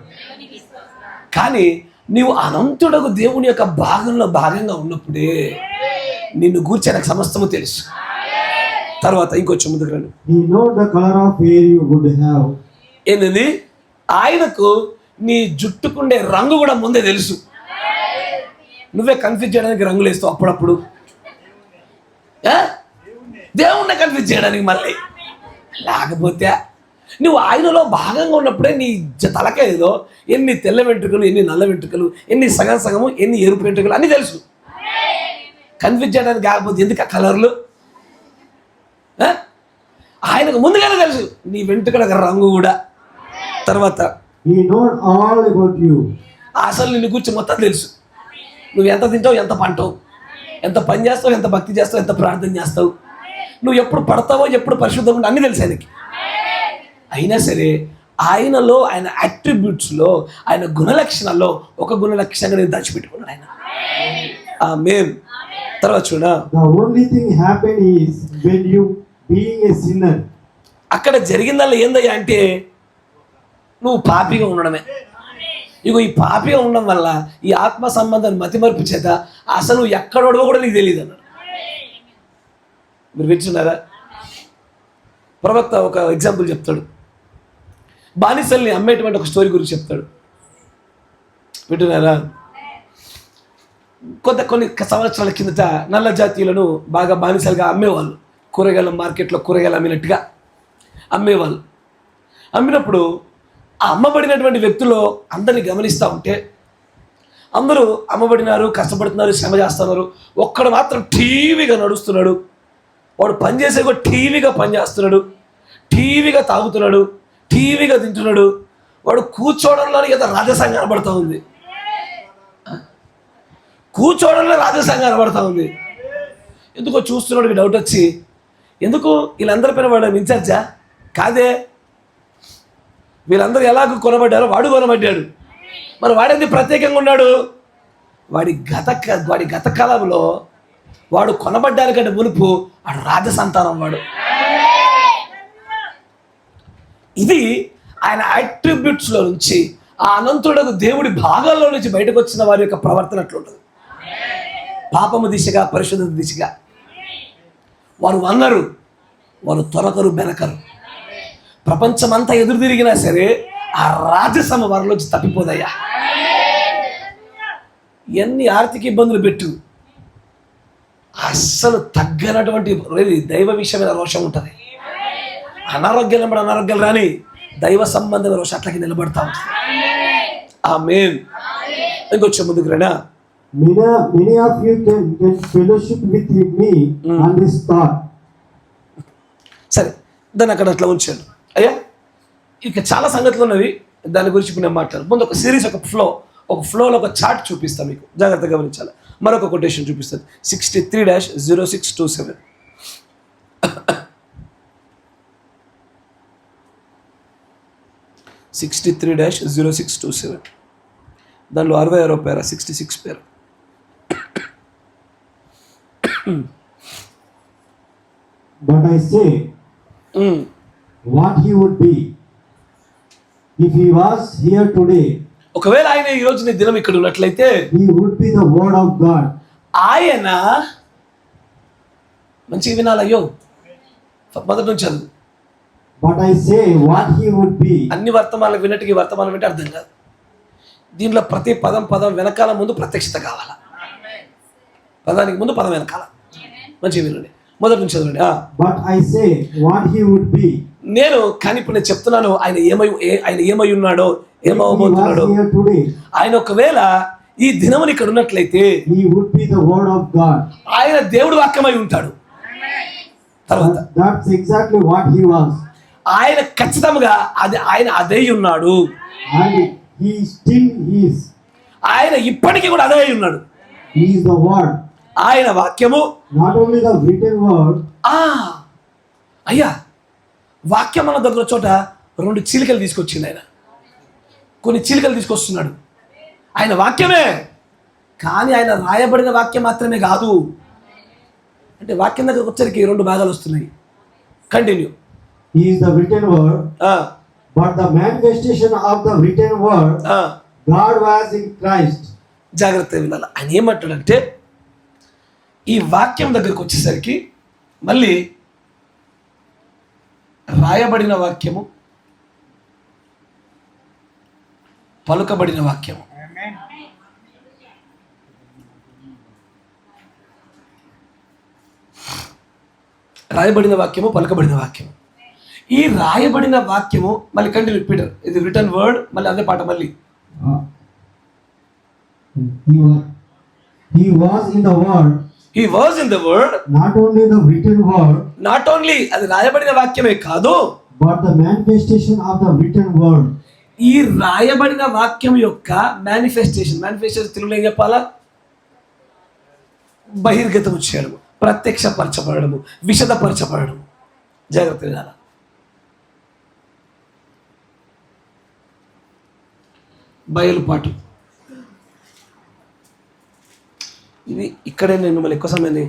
కానీ నీవు అనంతుడకు దేవుని యొక్క భాగంగా ఉన్నప్పుడే నిన్ను గూర్చి నాకు సమస్తము తెలుసు. తర్వాత ఇంకొంచెం ముందుకు రండి. He know the color of hair you would have. ఏంటండి? ఆయనకు నీ జుట్టుకుండే రంగు కూడా ముందే తెలుసు. నువ్వే కన్ఫ్యూజ్ చేయడానికి రంగులు వేస్తావు అప్పుడప్పుడు. దేవుణ్ణి కన్ఫ్యూజ్ చేయడానికి మళ్ళీ. లేకపోతే నువ్వు ఆయనలో భాగంగా ఉన్నప్పుడే నీ తలకాయలో ఎన్ని తెల్ల వెంట్రుకలు, ఎన్ని నల్ల వెంట్రుకలు, ఎన్ని సగము, ఎన్ని ఎరుపు వెంట్రుకలు అన్నీ తెలుసు. కన్ఫ్యూజ్ చేయడానికి కాకపోతే ఎందుకు ఆ కలర్లు? ఆయనకు ముందుగానే తెలుసు నీ వెంట్రుకల రంగు కూడా. తర్వాత He knows all about you. అసలు నిన్ను గురించి మొత్తం తెలుసు. నువ్వు ఎంత తింటావు, ఎంత పంటావు, ఎంత పని చేస్తావు, ఎంత భక్తి చేస్తావు, ఎంత ప్రార్థన చేస్తావు, నువ్వు ఎప్పుడు పడతావో, ఎప్పుడు పరిశుద్ధంగా ఉంటావు అన్నీ తెలుసు ఆయనకి. అయినా సరే ఆయనలో, ఆయన అట్రిబ్యూట్స్లో, ఆయన గుణలక్షణాల్లో ఒక గుణలక్షణంగా నేను దాచిపెట్టుకున్నాను ఆయన. ఆమేన్. తర్వాత చూడ, The only thing happened is when you being a sinner. అక్కడ జరిగిందల్లా ఏందయ్యా అంటే నువ్వు పాపిగా ఉండడమే. ఇగో ఈ పాపిగా ఉండడం వల్ల ఈ ఆత్మ సంబంధాన్ని మతిమరుపు చేత అసలు నువ్వు ఎక్కడోడవో కూడా నీకు తెలియదు అన్నాడు. మీరు వింటున్నారా? ప్రవక్త ఒక ఎగ్జాంపుల్ చెప్తాడు. బానిసల్ని అమ్మేటువంటి ఒక స్టోరీ గురించి చెప్తాడు. వింటున్నారా? కొన్ని సంవత్సరాల కిందట నల్ల జాతీయులను బాగా బానిసలుగా అమ్మేవాళ్ళు. కూరగాయల మార్కెట్లో కూరగాయలు అమ్మినట్టుగా అమ్మేవాళ్ళు. అమ్మినప్పుడు ఆ అమ్మబడినటువంటి వ్యక్తులు అందరినీ గమనిస్తూ ఉంటే అందరూ అమ్మబడినారు, కష్టపడుతున్నారు, శ్రమ చేస్తున్నారు. ఒక్కడు మాత్రం టీవీగా నడుస్తున్నాడు. వాడు పనిచేసే కూడా టీవీగా పనిచేస్తున్నాడు, టీవీగా తాగుతున్నాడు, టీవీగా తింటున్నాడు. వాడు కూర్చోవడంలో ఏదో రాజసంగా కనబడుతూ ఉంది. కూర్చోవడంలో రాజసంగా కనబడుతూ ఉంది. ఎందుకో చూస్తున్నాడు డౌట్ వచ్చి, ఎందుకు వీళ్ళందరిపైన వాడు ఇన్ఛార్జా? కాదే, వీళ్ళందరూ ఎలాగో కొనబడ్డారో వాడు కొనబడ్డాడు. మరి వాడేంది ప్రత్యేకంగా ఉన్నాడు? వాడి గత కాలంలో వాడు కొనబడ్డారు కంటే మునుపు వాడు రాజ సంతానం వాడు. ఇది ఆయన అట్రిబ్యూట్స్లో నుంచి, ఆ అనంతుడకు దేవుడి భాగాల్లో నుంచి బయటకు వచ్చిన వారి యొక్క ప్రవర్తన అట్లుంటుంది. పాపము దిశగా, పరిశుద్ధ దిశగా వారు వన్నరు, వారు తొరకరు, బెనకరు. ప్రపంచమంతా ఎదురు తిరిగినా సరే ఆ రాజసమ వారిలోంచి తప్పిపోదయ్యా. ఎన్ని ఆర్థిక ఇబ్బందులు పెట్టు, అస్సలు తగ్గనటువంటి దైవ విషయమైన రోషం ఉంటుంది. అనారోగ్యాలు రాని దైవ సంబంధమైన రోషం అట్లకి నిలబడతా ఉంటుంది. ఆమేన్. ఇంకొంచెం ముందుకు రేనా. Many of you can fellowship with me on this thought. సరే, దాన్ని అక్కడ అట్లా ఉంచాను. అయ్యా, ఇక చాలా సంగతులు ఉన్నవి, దాని గురించి ఇప్పుడు నేను మాట్లాడు. ముందు ఒక సిరీస్, ఒక ఫ్లోలో ఒక చార్ట్ చూపిస్తాను మీకు, జాగ్రత్తగా గమనించాలి. మరొక కొటేషన్ చూపిస్తాను. 63-0627. 63-0627. దానిలో 66వ పేర, 66 పేర. But I say what he would be if he was here today. ఒకవేళ ఆయన ఈ రోజు నీ దినం ఇక్కడ ఉన్నట్లయితే he would be the word of God. ఆయన మంచిగా వినాలయ్యో, మొదటి నుంచి చదువు. But I say what he would be. అన్ని వర్తమానాలు విన్నట్టుగా వర్తమానం వింటే అర్థం కాదు. దీనిలో ప్రతి పదం వెనకాల ముందు ప్రత్యక్షత కావాలా. పదానికి ముందు పదం వెనకాల. మంచిగా వినండి, మొదటి నుంచి చదవండి. But I say what he would be. నేను కానీ ఇప్పుడు నేను చెప్తున్నాను ఆయన ఏమై ఉన్నాడో, ఏమవబోతున్నాడో. ఆయన ఒకవేళ ఈ దినముని ఇక్కడ ఉన్నట్లయితే he would be the word of God. ఆయన దేవుడు వాక్యమై ఉంటాడు. తర్వాత that's exactly what he was. ఆయన ఖచ్చితంగా ఆయన అదే ఉన్నాడు. And he still is. ఆయన ఇప్పటికీ కూడా అదే ఉన్నాడు. He is the word. ఆయన వాక్యము, not only the written word. అయ్యా, వాక్యం అన్న దగ్గర చోట 2 చీలికలు తీసుకొచ్చింది ఆయన. కొన్ని చీలికలు తీసుకొస్తున్నాడు. ఆయన వాక్యమే, కానీ ఆయన రాయబడిన వాక్యం మాత్రమే కాదు. అంటే వాక్యం దగ్గరకు వచ్చరికి 2 భాగాలు వస్తున్నాయి. Continue. He is the written word, but the manifestation of the written word, God was in Christ. జాగ్రత్త వినాలి. ఆయన ఏమంటాడంటే ఈ వాక్యం దగ్గరకు వచ్చేసరికి మళ్ళీ రాయబడిన వాక్యము, పలుకబడిన వాక్యము. రాయబడిన వాక్యము, పలుకబడిన వాక్యము. ఈ రాయబడిన వాక్యము మళ్ళీ కంటిన్యూ పీటర్, ఇది రిటర్న్ వర్డ్, మళ్ళీ అదే పాట మళ్ళీ. He was in the word. He was in the word. Not only the written word. Not only అది రాయబడిన వాక్యమే కాదు, but the manifestation of the written word. ఈ రాయబడిన వాక్యం యొక్క మేనిఫెస్టేషన్ తెలుగులో ఏం చెప్పాలా? బహిర్గతము చేయడము, ప్రత్యక్షపరచబడము, విశదపరచబడము. జాగ్రత్త వినాలా. బయలుపాటు. ఇది ఇక్కడే నేను మిమ్మల్ని ఎక్కువ సమయాన్ని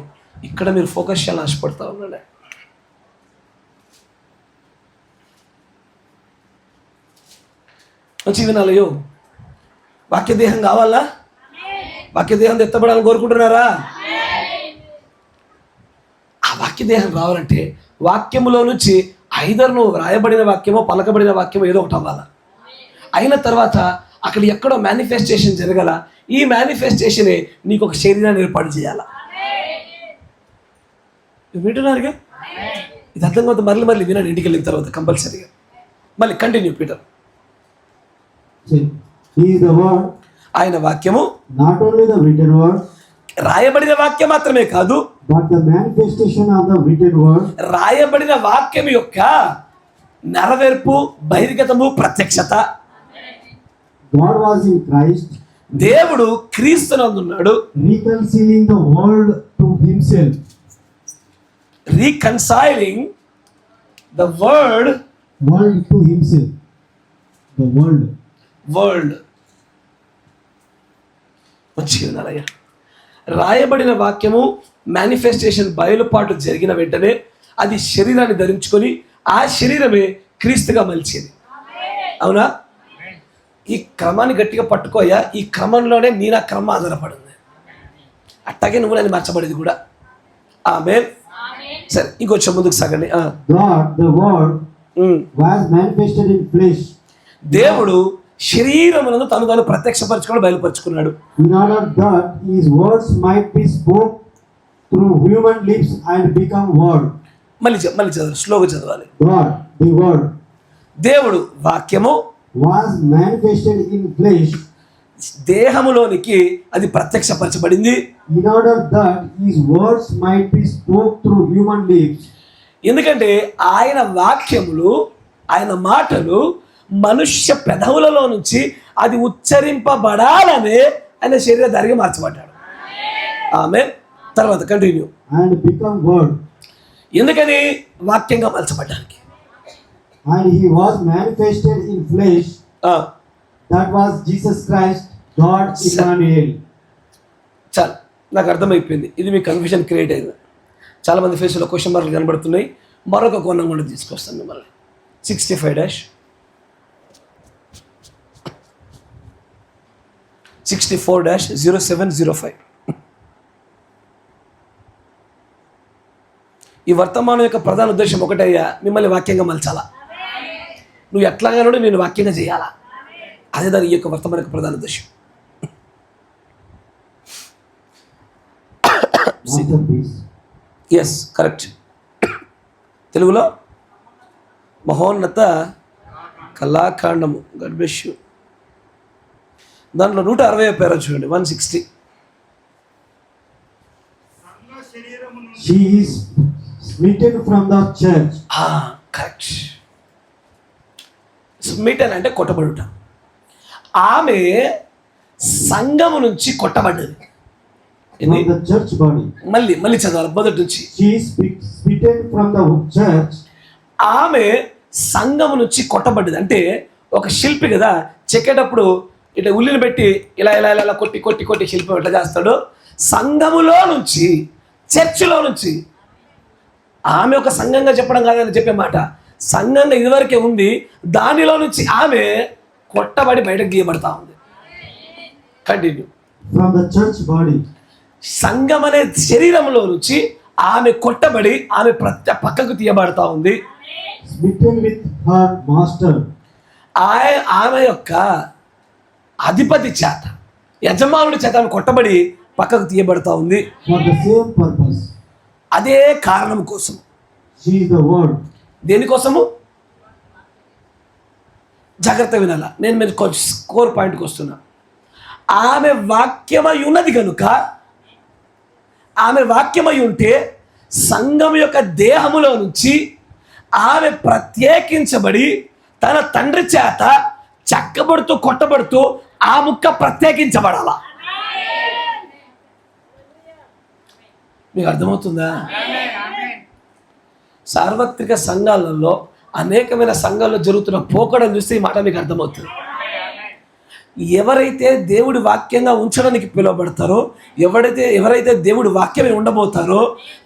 ఇక్కడ మీరు ఫోకస్ చేయాలని ఆశపడతా ఉన్నాను. మంచి వినాలయో. వాక్యదేహం కావాలా? వాక్యదేహం ఎత్తబడాలని కోరుకుంటున్నారా? ఆ వాక్యదేహం రావాలంటే వాక్యములో నుంచి ఐదర్ నువ్వు రాయబడిన వాక్యమో పలకబడిన వాక్యమో ఏదో ఒకటి అవ్వాలా. అయిన తర్వాత అక్కడ ఎక్కడో మేనిఫెస్టేషన్ జరగాల. ఈ మేనిఫెస్టేషనే నీకు ఒక శరీరాన్ని ఏర్పాటు చేయాలా. వింటున్నారుగా? ఇది అర్థం కాదు. మళ్ళీ వినండి ఇంటికి వెళ్ళిన తర్వాత కంపల్సరీగా. మళ్ళీ continue Peter. He is the word. ఆయన వాక్యము not only the written word, రాయబడిన వాక్యం మాత్రమే కాదు, but the manifestation of the written word. రాయబడిన వాక్యం యొక్క నెరవేర్పు, బహిర్గతము, ప్రత్యక్షత. God was in Christ. దేవుడు క్రీస్తునందున్నాడు. reconciling the world to himself. reconciling the world to himself. The world. మంచిగా వినాలయ్యా. రాయబడిన వాక్యము మేనిఫెస్టేషన్ బయలుపాటు జరిగిన వెంటనే అది శరీరాన్ని ధరించుకొని ఆ శరీరమే క్రీస్తుగా మలిచేది. అవునా? ఈ క్రమాన్ని గట్టిగా పట్టుకోయా. ఈ క్రమంలోనే నీ నా క్రమం ఆధారపడింది. అట్టాగే నువ్వు నేను మార్చబడేది కూడా. ఆమేన్. సరే, ఇంకొంచెం ముందుకు సాగండి. God, the word, was manifested in flesh. దేవుడు శరీరములను తను ప్రత్యక్షపరచుకొని బయలుపరుచుకున్నాడు. In order that his words might be spoke through human lips and become word. మళ్ళీ చదవాలి, స్లోగా చదవాలి. God, the word, దేవుడు వాక్యము was manifested in flesh. దేహములోనికి అది ప్రత్యక్షపరచబడింది. In order that his words might be spoke through human lips. ఎందుకంటే ఆయన వాక్యములు, ఆయన మాటలు మనుష్య పెదవులలో నుంచి అది ఉచ్చరింపబడాలనే ఆయన శరీరధారిగా మార్చబడ్డాడు. ఆమేన్. తర్వాత కంటిన్యూ. And become word. ఎందుకని? వాక్యంగా మార్చబడ్డానికి. And he was manifested in flesh. That was Jesus Christ, God Emmanuel. చాలు, నాకు అర్థమైపోయింది. ఇది మీ కన్ఫ్యూజన్ క్రియేట్ అయింది. చాలామంది ఫేస్లో క్వశ్చన్ మార్కులు కనబడుతున్నాయి. మరొక కోణం కూడా తీసుకొస్తాను మిమ్మల్ని. 65-64-0705. ఈ వర్తమానం యొక్క ప్రధాన ఉద్దేశం ఒకటయ్యా, మిమ్మల్ని వాక్యంగా మలచాలా. నువ్వు ఎట్లాగానో నేను వాక్యంగా చేయాలా. అదే దాని ఈ యొక్క వర్తమాన యొక్క ప్రధాన ఉద్దేశం. Yes, correct. తెలుగులో మహోన్నత కళాఖండము. God bless you. దాంట్లో 160 పేరు చూడండి. 160. She is smitten from the church. Correct. Smitten అంటే కొట్టబడుట. ఆమె సంఘము నుంచి కొట్టబడ్డది. From the church body. మళ్ళీ చదవాలి మొదటి నుంచి. She is smitten from the church. ఆమె సంఘము నుంచి కొట్టబడ్డది. అంటే ఒక శిల్పి కదా, చెక్కేటప్పుడు ఇట్లా ఉల్లిని పెట్టి ఇలా ఇలా ఇలా ఇలా కొట్టి కొట్టి కొట్టి శిల్పం ఎట్లా చేస్తాడు, సంఘములో నుంచి, చర్చిలో నుంచి, ఆమె ఒక సంఘంగా చెప్పడం కాదని చెప్పే మాట, సంఘంగా ఇదివరకే ఉంది, దానిలో నుంచి ఆమె కొట్టబడి బయటకు గీయబడతా ఉంది. Continue. From the church body, సంఘం అనే శరీరంలో నుంచి ఆమె కొట్టబడి ఆమె పక్కకు తీయబడతా ఉంది. smitten with her master, ఆమె యొక్క అధిపతి చేత, యజమానుడి చేత ఆమె కొట్టబడి పక్కకు తీయబడతా ఉంది. for the same purpose. అదే కారణం కోసం. She is the word. దేనికోసము? జాగ్రత్త వినాల, నేను మీరు స్కోర్ పాయింట్కి వస్తున్నా. ఆమె వాక్యమై ఉన్నది కనుక, ఆమె వాక్యమై ఉంటే సంఘం యొక్క దేహములో నుంచి ఆమె ప్రత్యేకించబడి తన తండ్రి చేత చెక్కబడుతూ కొట్టబడుతూ ఆ ముక్క ప్రత్యేకించబడాల. మీకు అర్థమవుతుందా? సార్వత్రిక సంఘాలలో అనేకమైన సంఘాల్లో జరుగుతున్న పోకడం చూస్తే ఈ మాట మీకు అర్థమవుతుంది. ఎవరైతే దేవుడి వాక్యంగా ఉంచడానికి పిలువబడతారో, ఎవరైతే దేవుడి వాక్యమే ఉండబోతారో,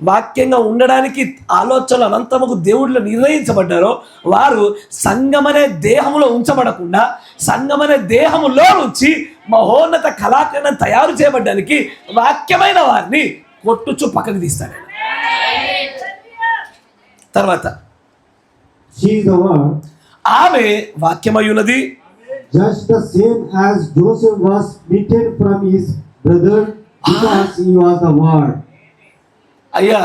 వాక్యంగా ఉండడానికి ఆలోచనలు అనంతముకు దేవుడిలో నిర్ణయించబడ్డారో, వారు సంఘమనే దేహములో ఉంచబడకుండా సంఘమనే దేహములో నుంచి మహోన్నత కళాఖండం తయారు చేయబడ్డానికి వాక్యమైన వారిని కొట్టుచు పక్కకు తీస్తాడు. తర్వాత She is the word. ఆమె వాక్యమై ఉన్నది. Just the same as Joseph was smitten from his brother because he was the word. అయ్యా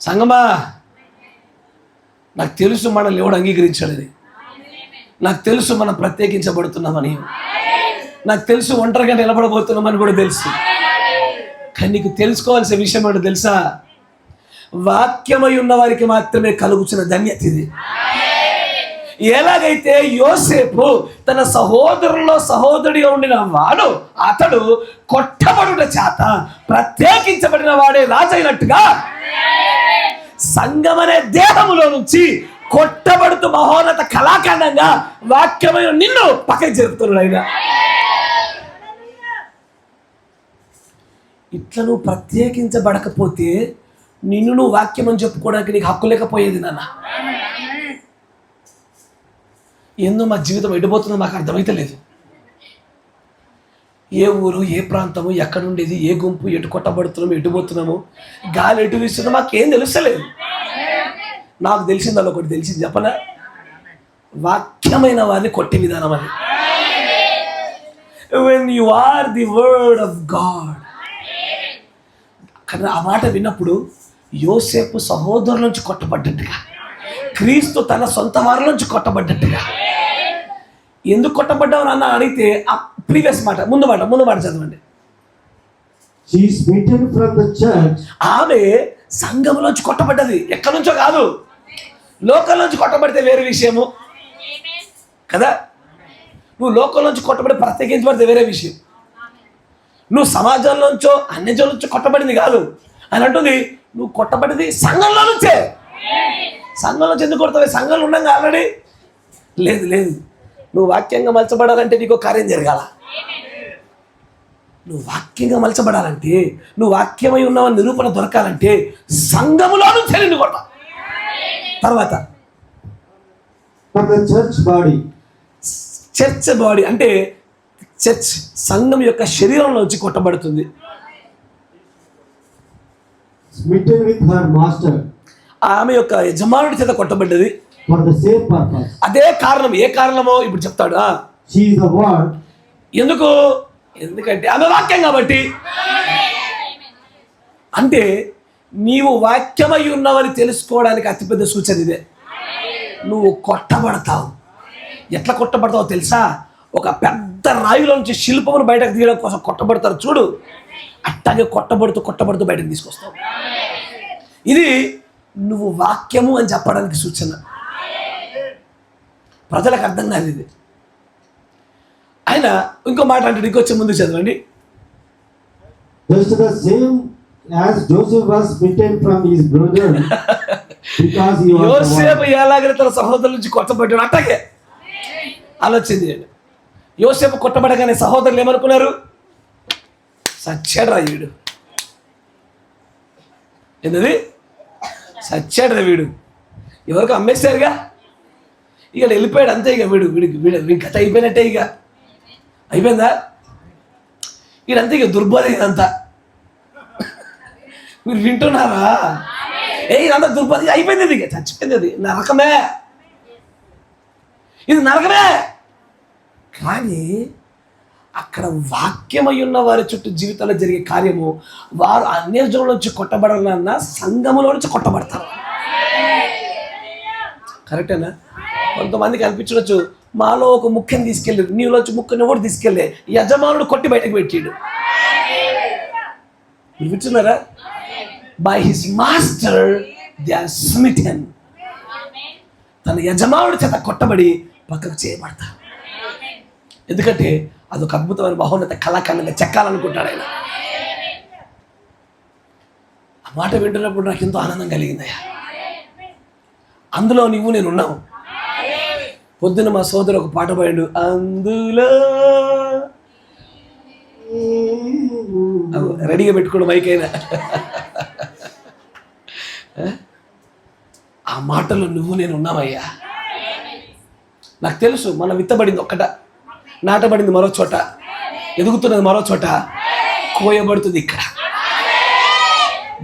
సంగమా, నాకు తెలుసు మనల్ని ఎవడు అంగీకరించాడని, నాకు తెలుసు మనం ప్రత్యేకించబడుతున్నామని, నాకు తెలుసు ఒంటరిగా నిలబడబోతున్నామని కూడా తెలుసు. కానీ నీకు తెలుసుకోవాల్సిన విషయం ఏంటో తెలుసా? వాక్యమై ఉన్న వారికి మాత్రమే కలుగుచున్న ధన్యత ఇది. ఎలాగైతే యోసేపు తన సహోదరుల్లో సహోదరుడిగా ఉండిన వాడు, అతడు కొట్టబడుట చేత ప్రత్యేకించబడిన వాడే రాజైనట్టుగా సంఘమనే దేహములో నుంచి కొట్టబడుతూ మహోన్నత కళాఖండంగా వాక్యమైన నిన్ను పక్కకి జరుపుతున్నాడు ఆయన. ఇట్లా నువ్వు ప్రత్యేకించబడకపోతే నిన్ను నువ్వు వాక్యం అని చెప్పుకోవడానికి నీకు హక్కు లేకపోయేది నాన్న. ఏందో మా జీవితం ఎడిపోతుందో మాకు అర్థమైతే లేదు. ఏ ఊరు, ఏ ప్రాంతము, ఎక్కడుండేది, ఏ గుంపు, ఎటు కొట్టబడుతున్నాము, ఎటుపోతున్నాము, గాలి ఎటు వీస్తుందో మాకేం తెలుస్తలేదు. నాకు తెలిసింది అలా ఒకటి తెలిసింది చెప్పనా? వాక్యమైన వారిని కొట్టే విధానం అది. When you are the word of God. కానీ ఆ మాట విన్నప్పుడు యోసేపు సహోదరుల నుంచి కొట్టబడ్డట్టుగా, క్రీస్తు తన సొంత వారి నుంచి కొట్టబడ్డట్టుగా. ఎందుకు కొట్టబడ్డావు అన్న అడిగితే ఆ ప్రీవియస్ మాట, ముందు మాట చదవండి. She is smitten from the church. ఆమె సంఘంలోంచి కొట్టబడ్డది, ఎక్కడి నుంచో కాదు. లోకల్ నుంచి కొట్టబడితే వేరే విషయము కదా. నువ్వు లోకల్ నుంచి కొట్టబడి ప్రత్యేకించబడితే వేరే విషయం. నువ్వు సమాజంలోంచో అన్యజనుల నుంచి కొట్టబడింది కాదు అని అంటుంది. నువ్వు కొట్టబడింది సంఘంలో నుంచే. సంఘంలో నుంచి ఎందుకు కొడతావు? సంఘంలో ఉండగా ఆల్రెడీ లేదు. నువ్వు వాక్యంగా మలచబడాలంటే నీకు కార్యం జరగాల. నువ్వు వాక్యంగా మలచబడాలంటే, నువ్వు వాక్యమై ఉన్నావని నిరూపణ దొరకాలంటే సంఘములో నుంచే నిన్ను కొట్ట. తర్వాత చర్చ్ బాడీ అంటే చర్చ్ సంఘం యొక్క శరీరంలో వచ్చి కొట్టబడుతుంది. smitten with her master. ఆమె యొక్క యజమానుడి చేత కొట్టబడ్డది. For the same purpose. అదే కారణం. ఏ కారణమో ఇప్పుడు చెప్తాడు. She is the word. ఎందుకంటే ఆమె వాక్యం కాబట్టి. అంటే నీవు వాక్యమై ఉన్నావని తెలుసుకోవడానికి అతిపెద్ద సూచన ఇదే. నువ్వు కొట్టబడతావు. ఎట్లా కొట్టబడతావో తెలుసా? ఒక పెద్ద రాయిలో నుంచి శిల్పమును బయటకు తీయడం కోసం కొట్టబడతారు చూడు, అట్టాగే కొట్టబడుతూ బయటకు తీసుకొస్తావు. ఇది నువ్వు వాక్యము అని చెప్పడానికి సూచన. ప్రజలకు అర్థం కాదు ఇది. ఆయన ఇంకో మాట అంటే ఇంకొచ్చే ముందు చదవండి. Just the same as Joseph was smitten from his brother because he was యోసేపు ఎలాగైతే తన సహోదరుల నుంచి కొట్టబడ్డాడు, అట్టాగే ఆలోచన చేయండి. యోసేపు కొట్టబడగానే సహోదరులు ఏమనుకున్నారు? సచ్చాడురా వీడు, ఏంటది సచ్చాడురా వీడు, ఎవరికి అమ్మేశారుగా, ఇక వెళ్ళిపోయాడు అంతే. ఇక వీడి కథ అయిపోయినట్టే, ఇక అయిపోయిందా వీడంతే, ఇక దుర్బోధ ఇదంతా. మీరు వింటున్నారా? ఇదంతా దుర్బోధ అయిపోయింది, ఇది ఇక చచ్చిపోయింది, అది నరకమే, ఇది నరకమే. కానీ అక్కడ వాక్యమై ఉన్న వారి చుట్టూ జీవితంలో జరిగే కార్యము, వారు అన్యజనుల నుంచి కొట్టబడాలన్నా సంఘములో నుంచి కొట్టబడతారు. కరెక్టేనా? కొంతమందికి అనిపించవచ్చు, మాలో ఒక ముఖ్యం తీసుకెళ్ళి నీలోంచి ముక్కని కూడా తీసుకెళ్ళే యజమానుడు కొట్టి బయటకు పెట్టాడు. మీరు వింటున్నారా? By his master they are smitten. తన యజమానుడి చేత కొట్టబడి పక్కకు చేయబడతారు. ఎందుకంటే అదొక అద్భుతమైన మహోన్నత కళాఖండంగా చెక్కాలనుకుంటాడు ఆయన. ఆ మాట వింటున్నప్పుడు నాకు ఎంతో ఆనందం కలిగిందయ్యా. అందులో నువ్వు నేను ఉన్నావు. పొద్దున మా సోదరు ఒక పాట పాడాడు, అందులో రెడీగా పెట్టుకోండి మైక్ అయినా. ఆ మాటలో నువ్వు నేను ఉన్నామయ్యా. నాకు తెలుసు మనం విత్తబడింది ఒక్కట, నాటబడింది మరో చోట, ఎదుగుతున్నది మరో చోట, కోయబడుతుంది ఇక్కడ.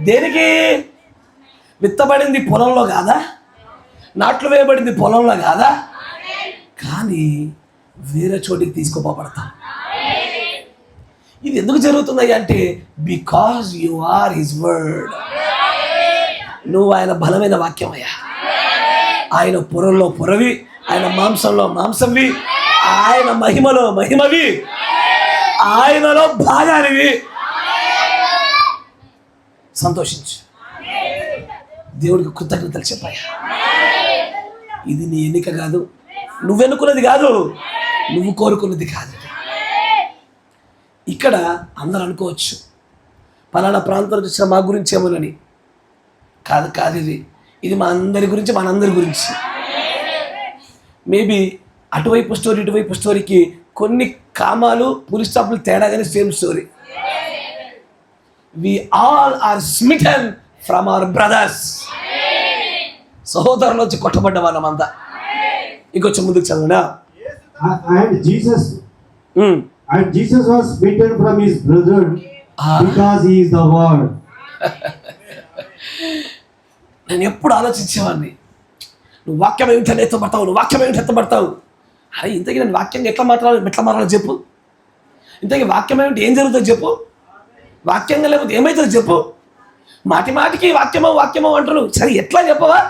దేనికి? విత్తబడింది పొలంలో కాదా, నాట్లు వేయబడింది పొలంలో కాదా, కానీ వేరే చోటికి తీసుకోపోబడతాం. ఇది ఎందుకు జరుగుతుంది అంటే because you are his word. నువ్వు ఆయన బలమైన వాక్యమయ్యా. ఆయన పొరల్లో పొరవి, ఆయన మాంసంలో మాంసంవి, ఆయన మహిమలో మహిమవి, ఆయనలో భాగానివి. సంతోషించు, దేవుడికి కృతజ్ఞతలు చెప్పాయా. ఇది నీ ఎన్నిక కాదు, నువ్వెన్నుకున్నది కాదు, నువ్వు కోరుకున్నది కాదు. ఇక్కడ అందరూ అనుకోవచ్చు పలానా ప్రాంతంలో చూసిన మా గురించి ఏమోనని. కాదు కాదు, ఇది మా అందరి గురించి, మనందరి గురించి. మేబీ అటువైపు స్టోరీ ఇటువైపు స్టోరీకి కొన్ని కామాలు పులి స్టాప్లు తేడా, కానీ same story. We all are smitten from our brothers. సహోదరుల నుంచి కొట్టబడ్డ వాళ్ళమంతా. ఇంకొంచెం ముందుకు చదవనా. And Jesus was smitten from his brethren because he is the word. నేను ఎప్పుడు ఆలోచించేవాడిని, నువ్వు వాక్యం ఏమిటని ఎత్తబడతావు, నువ్వు వాక్యం ఏమిటి ఎత్తబడతావు. అరే ఇంతకీ నేను వాక్యంగా ఎట్లా మాట్లాడాలో చెప్పు. ఇంతకీ వాక్యం ఏమిటి, ఏం జరుగుతుందో చెప్పు. వాక్యంగా లేకపోతే ఏమవుతుందో చెప్పు. మాటి మాటికి వాక్యమో అంటారు. సరే ఎట్లా చెప్పవా?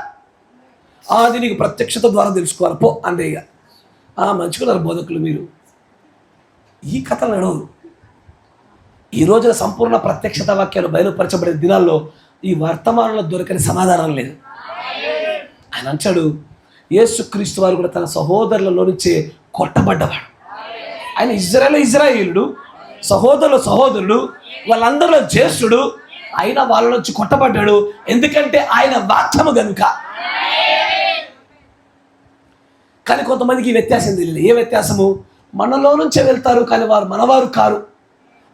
అది నీకు ప్రత్యక్షత ద్వారా తెలుసుకోవాలి పో అంటే. ఇక మంచుకున్నారు బోధకులు మీరు. ఈ కథలు నడవరు. ఈ రోజున సంపూర్ణ ప్రత్యక్షత వాక్యాలు బయలుపరచబడే దినాల్లో ఈ వర్తమానంలో దొరకని సమాధానం లేదు. ఆయన అంటాడు, యేసుక్రీస్తు వారు కూడా తన సహోదరులలో నుంచే కొట్టబడ్డవాడు. ఆయన ఇజ్రాయేలుడు, సహోదరుడు, వాళ్ళందరిలో జ్యేష్ఠుడు. ఆయన వాళ్ళ నుంచి కొట్టబడ్డాడు. ఎందుకంటే ఆయన వాక్యము గనుక. కానీ కొంతమందికి ఈ వ్యత్యాసం తెలియదు. ఏ వ్యత్యాసము? మనలో నుంచే వెళ్తారు కానీ వారు మనవారు కారు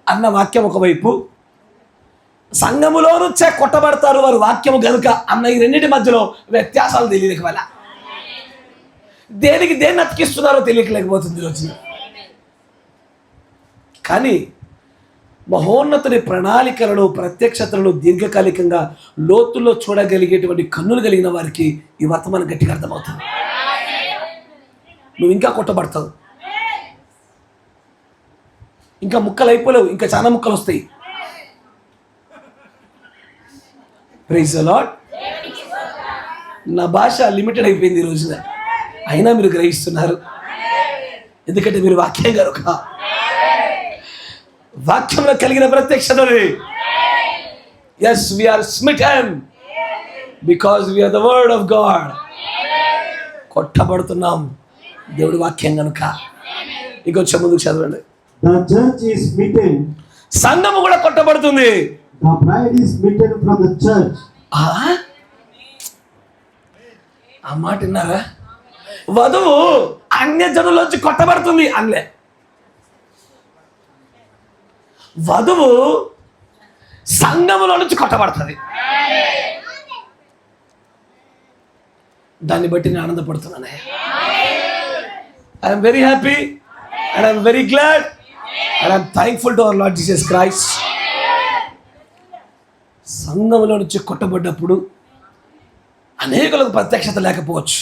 అన్న వాక్యం ఒకవైపు, సంఘములో నుంచే కొట్టబడతారు వారు వాక్యము గనుక అన్న ఈ రెండింటి మధ్యలో వ్యత్యాసాలు తెలియక వల్ల దేన్ని అతికిస్తున్నారో తెలియకలేకపోతుంది రోజున. కానీ మహోన్నతుని ప్రణాళికలను, ప్రత్యక్షతలను దీర్ఘకాలికంగా లోతుల్లో చూడగలిగేటువంటి కన్నులు కలిగిన వారికి ఈ వర్తమానం గట్టిగా అర్థమవుతుంది. నువ్వు ఇంకా కొట్టబడతావు, ఇంకా ముక్కలు అయిపోలేవు, ఇంకా చాలా ముక్కలు వస్తాయి. Praise the Lord. నా భాష లిమిటెడ్ అయిపోయింది ఈ రోజున, అయినా మీరు గ్రహిస్తున్నారు. ఎందుకంటే మీరు వాక్యం కనుక. వాక్యంలో కలిగిన ప్రత్యక్షతని. Yes, we are smitten because we are the word of God. కొట్టబడుతున్నాం దేవుడి వాక్యం కనుక. ఇంకొంచెం ముందుకు చదవండి. The church is smitten. సంఘము కూడా కొట్టబడుతుంది. The bride is smitten from the church. ఆ మాట విన్నారా? వధువు అన్యజనులోంచి కొట్టబడుతుంది అనలే. వధువు సంఘములో నుంచి కొట్టబడుతుంది. దాన్ని బట్టి నేను ఆనందపడుతున్నానే. I'm very happy and I'm very glad and I'm thankful to our lord Jesus Christ. సంఘములో నుంచి కొట్టబడ్డప్పుడు అనేకులకు ప్రత్యక్షత లేకపోవచ్చు.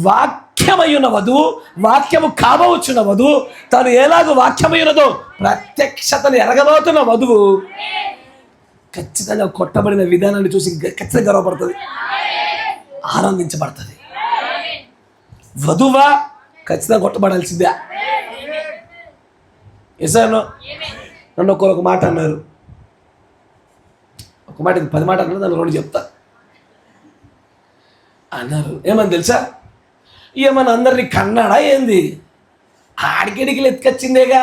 వాక్యమయ్యున్న వధువు, వాక్యము కాబోచున్న వధువు, తాను ఎలాగో వాక్యమయ్యున్నదో ప్రత్యక్షతను ఎరగబోతున్న వధువు ఖచ్చితంగా కొట్టబడిన విధానాన్ని చూసి ఖచ్చితంగా గర్వపడుతుంది, ఆనందించబడుతుంది. వధువా ఖచ్చితంగా కొట్టబడాల్సిందే. ఎసాను నన్ను ఒక మాట అన్నారు, ఒక మాట 10 మాట అన్నారు, దాన్ని 2 చెప్తా అన్నారు. ఏమని తెలుసా? ఏమన్నా అందరినీ కన్నాడా ఏంది? ఆడికిడికిలు ఎత్తుకొచ్చిందేగా.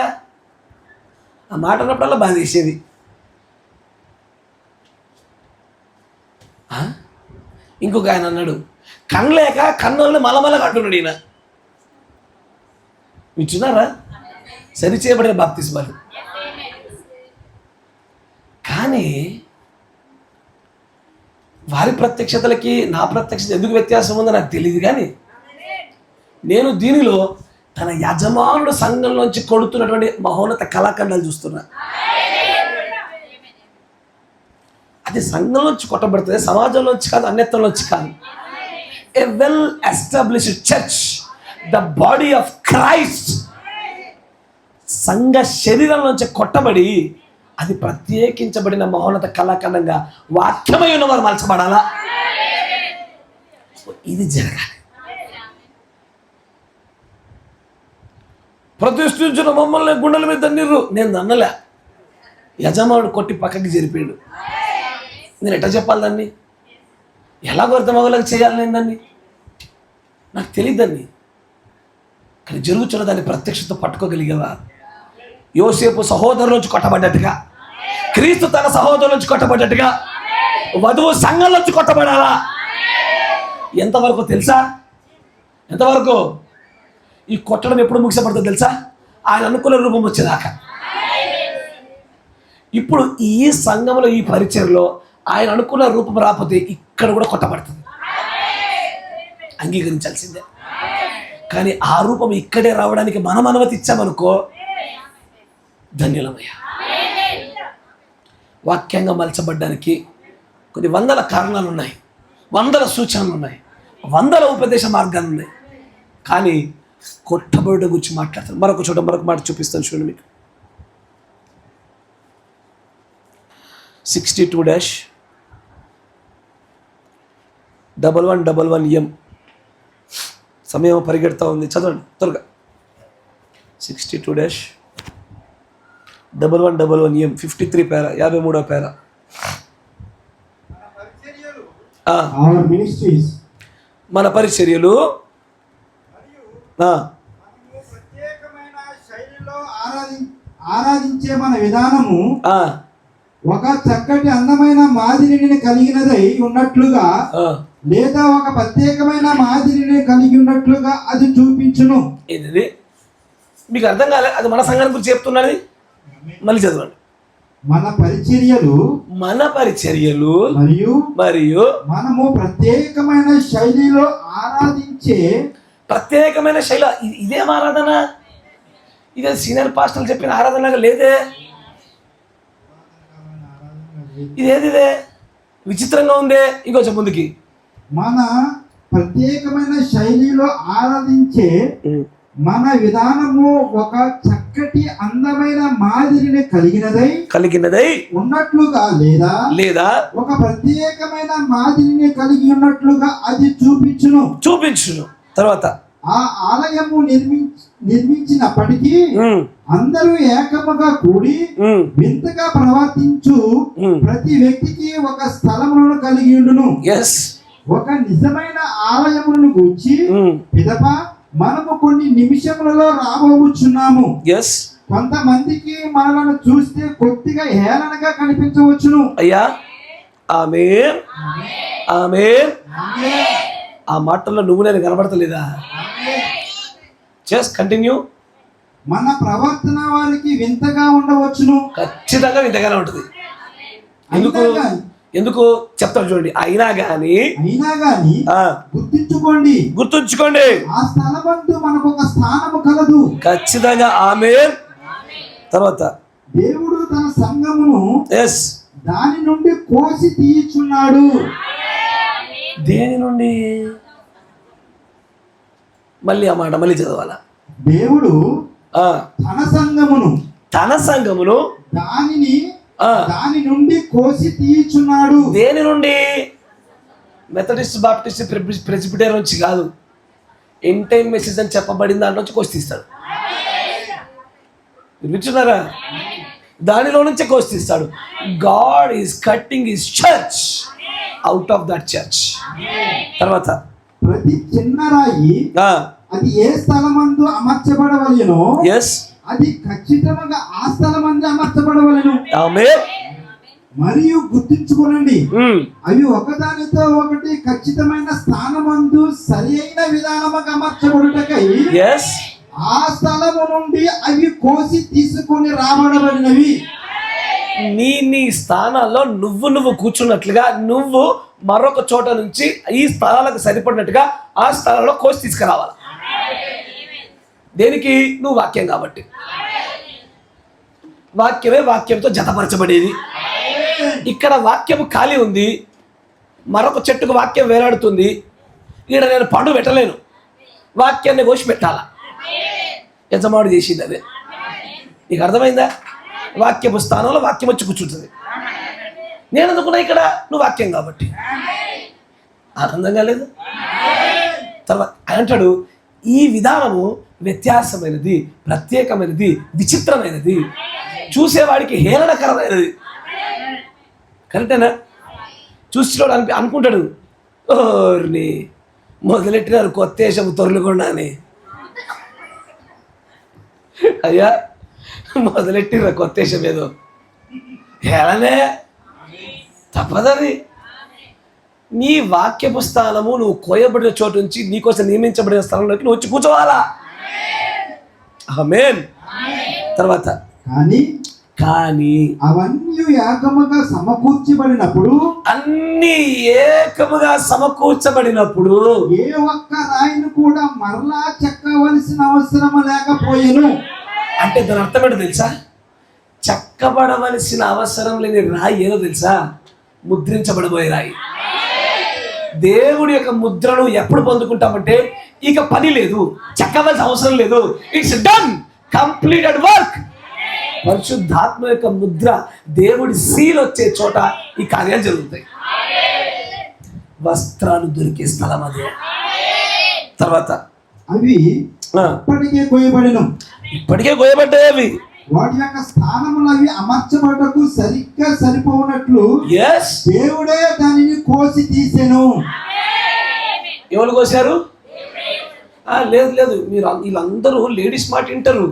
ఆ మాట అన్నప్పుడల్లా బాధ వేసేది. ఇంకొక ఆయన అన్నాడు, కనలేక కన్నుల్ని మలమల అంటున్నాడు ఈయన. వింటున్నారా? సరి చేయబడిన బాప్తిస్మాలు. కానీ వారి ప్రత్యక్షతలకి నా ప్రత్యక్షత ఎందుకు వ్యత్యాసం ఉందో నాకు తెలియదు. కానీ నేను దీనిలో తన యజమానుడు సంఘంలోంచి కొడుతున్నటువంటి మహోన్నత కళాఖండాలు చూస్తున్నా. అది సంఘంలోంచి కొట్టబడుతుంది, సమాజంలోంచి కాదు, అన్యత్వంలోంచి కాదు. ఏ well established church, the body of Christ, సంఘ శరీరంలోంచి కొట్టబడి అది ప్రత్యేకించబడిన మహోన్నత కళాఖండంగా వాక్యమై ఉన్నవారు మలచబడాలా. ఇది జరగాలి. ప్రతిష్ఠించిన మమ్మల్ని గుండెల మీద తన్నీరు. నేను దన్నలే, యజమానుడు కొట్టి పక్కకి జరిపాడు. నేను ఎట్లా చెప్పాలి దాన్ని? ఎలా అర్థమవ్వలేక చేయాలి నేను దాన్ని? నాకు తెలియదు దాన్ని. కానీ జరుగుతున్న దాన్ని ప్రత్యక్షత పట్టుకోగలిగేవా? యోసేపు సహోదరుల నుంచి కొట్టబడ్డట్టుగా, క్రీస్తు తన సహోదరుల నుంచి కొట్టబడ్డట్టుగా వధువు సంఘం నుంచి కొట్టబడాలా. ఎంతవరకు తెలుసా? ఎంతవరకు? ఈ కొట్టడం ఎప్పుడు ముగిసపడుతుందో తెలుసా? ఆయన అనుకున్న రూపం వచ్చేదాకా. ఇప్పుడు ఈ సంఘంలో, ఈ పరిచయలో ఆయన అనుకున్న రూపం రాకపోతే ఇక్కడ కూడా కొట్టబడుతుంది. అంగీకరించాల్సిందే. కానీ ఆ రూపం ఇక్కడే రావడానికి మనం అనుమతి ఇచ్చామనుకో, ధన్యులమయ్యా. వాక్యంగా మలచబడ్డానికి కొన్ని 100 కారణాలు ఉన్నాయి, 100 సూచనలు ఉన్నాయి, 100 ఉపదేశ మార్గాలు ఉన్నాయి. కానీ కొట్టబడుట గురించి మాట్లాడతాను. మరొక చోట మరొక మాట చూపిస్తాను చూడండి మీకు. 62-1111M. సమయం పరిగెడతా ఉంది, చదవండి త్వరగా. 62-1111M 53 పేరా, 53వ పేరా. మన పరిచర్యలు ఆరాధించే మన విధానము ఒక చక్కటి అందమైన మాదిరిని కలిగినదై ఉన్నట్లుగా, లేదా ఒక ప్రత్యేకమైన మాదిరిని కలిగి ఉన్నట్లుగా అది చూపించును. ఇది మీకు అర్థం కాలే? అది మన సంఘాన్ని గురించి చెప్తున్నది. మళ్ళీ చదవండి. మన పరిచర్యలు మరియు మనము ప్రత్యేకమైన శైలిలో ఆరాధించే. ప్రత్యేకమైన శైలి. ఇదేం ఆరాధన? ఇదే సీనియర్ పాస్టర్లు చెప్పిన ఆరాధనగా లేదే. ఇదే విచిత్రంగా ఉందే. ఇంకొంచెం ముందుకి. మన ప్రత్యేకమైన శైలిలో ఆరాధించే మన విధానము ఒక చక్కటి అందమైన మాదిరిని కలిగినదై ఉన్నట్లుగా, లేదా ఒక ప్రత్యేకమైన మాదిరిని కలిగి ఉన్నట్లుగా అది చూపించును. తర్వాత ఆ ఆలయము నిర్మించినప్పటికీ అందరూ ఏకముగా కూడి వింతగా ప్రవర్తించు ప్రతి వ్యక్తికి ఒక స్థలమును కలిగి ఉండును. ఒక నిజమైన ఆలయమును గూర్చి పిదప మనము కొన్ని నిమిషములలో రాబోచున్నాము. కొంతమందికి మనలను చూస్తే కొద్దిగా హేళనగా కనిపించవచ్చును. అయ్యా ఆమేన్, ఆమేన్. ఆ మాటల్లో నువ్వు నేను కనబడతలేదా? Just continue. మన ప్రవర్తన వారికి వింతగా ఉండవచ్చును. ఖచ్చితంగా వింతగానే ఉంటుంది. ఎందుకు ఎందుకు చెప్తాను చూడండి. అయినా గాని గుర్తుంచుకోండి, ఆ స్థలమందు మనకు ఒక స్థానము కలదు. ఖచ్చితంగా ఆమేన్. తర్వాత దేవుడు తన సంఘమును ఎస్ దాని నుండి కోసి తీయుచున్నాడు. దేని నుండి? మళ్ళీ ఆ మాట మళ్ళీ చదవాలా? దేవుడు తన సంఘమును దాని నుండి కోసి తీయుచున్నాడు. దేని నుండి? మెథడిస్ట్, బాప్టిస్ట్, ప్రెస్బిటేరియన్ నుంచి కాదు. ఎండ్ టైం మెసేజ్ అని చెప్పబడిన దాంట్లో నుంచి కోసి తీస్తాడు. వింటున్నారా? దానిలో నుంచే కోసి తీస్తాడు. God is cutting his church out of that church. తర్వాత ప్రతి చిన్న రాయి అది ఏ స్థలమందు అమర్చబడవలెనో అది ఖచ్చితంగా ఆ స్థలమందు అమర్చబడవలెను. ఆమేన్. మరియు గుర్తుంచుకోనండి, అవి ఒకదానితో ఒకటి ఖచ్చితమైన స్థానమందు సరి అయిన విధానముగా అమర్చబడుటకై ఆ స్థలము నుండి అవి కోసి తీసుకొని రాబడబడినవి. నీ స్థానాల్లో నువ్వు కూర్చున్నట్లుగా నువ్వు మరొక చోట నుంచి ఈ స్థలాలకు సరిపడినట్టుగా ఆ స్థలంలో కోసి తీసుకురావాలి. దేనికి? నువ్వు వాక్యం కాబట్టి. వాక్యమే వాక్యంతో జతపరచబడేది. ఇక్కడ వాక్యము ఖాళీ ఉంది, మరొక చెట్టుకు వాక్యం వేలాడుతుంది. ఇక్కడ నేను పండు పెట్టలేను, వాక్యాన్ని కోసి పెట్టాలా. యజమాడు చేసింది అదే. నీకు అర్థమైందా? వాక్యపు స్థానంలో వాక్యం వచ్చి కూర్చుంటుంది. నేను అందుకున్నా ఇక్కడ నువ్వు వాక్యం కాబట్టి. ఆనందంగా లేదు? తర్వాత అంటాడు, ఈ విధానము వ్యత్యాసమైనది, ప్రత్యేకమైనది, విచిత్రమైనది, చూసేవాడికి హేళనకరమైనది. కరెక్టేనా? చూసేవాడు అనుకుంటాడు, ఓర్ని మొదలెట్టినారు కొత్తేశము తొరలుకుండా అని. అయ్యా మొదలెట్టిన కొత్తేశం ఏదో హేళనే, తప్పదని. నీ వాక్యపు స్థానము నువ్వు కోయబడిన చోటు నుంచి నీకోసం నియమించబడిన స్థలంలోకి నువ్వు వచ్చి కూర్చోవాలా. ఆమేన్. తర్వాత కానీ అవన్నీ ఏకముగా సమకూర్చబడినప్పుడు, అన్ని ఏకముగా సమకూర్చబడినప్పుడు ఏ ఒక్క రాయిని కూడా మరలా చెక్కవలసిన అవసరం లేకపోయేను. అంటే దాని అర్థం ఏంటో తెలుసా? చెక్కబడవలసిన అవసరం లేని రాయి ఏదో తెలుసా? ముద్రించబడబోయే రాయి. దేవుడి యొక్క ముద్రను ఎప్పుడు పొందుకుంటామంటే ఇక పని లేదు, చెక్కవలసిన అవసరం లేదు. It's done, completed work. పరిశుద్ధాత్మ యొక్క ముద్ర, దేవుడి సీల్ వచ్చే చోట ఈ కార్యాలు జరుగుతాయి. వస్త్రాలు దొరికే స్థలం అదే. తర్వాత అవి ఇప్పటికే కోయబడ్డాయి. అవి వాటి యొక్క స్థానములు అవి అమర్చబడకు సరిగ్గా సరిపోనట్లు దేవుడే దానిని కోసి తీసెను. ఎవరు కోసారు? లేదు, మీరు వీళ్ళందరూ లేడీస్ మాట వింటారు.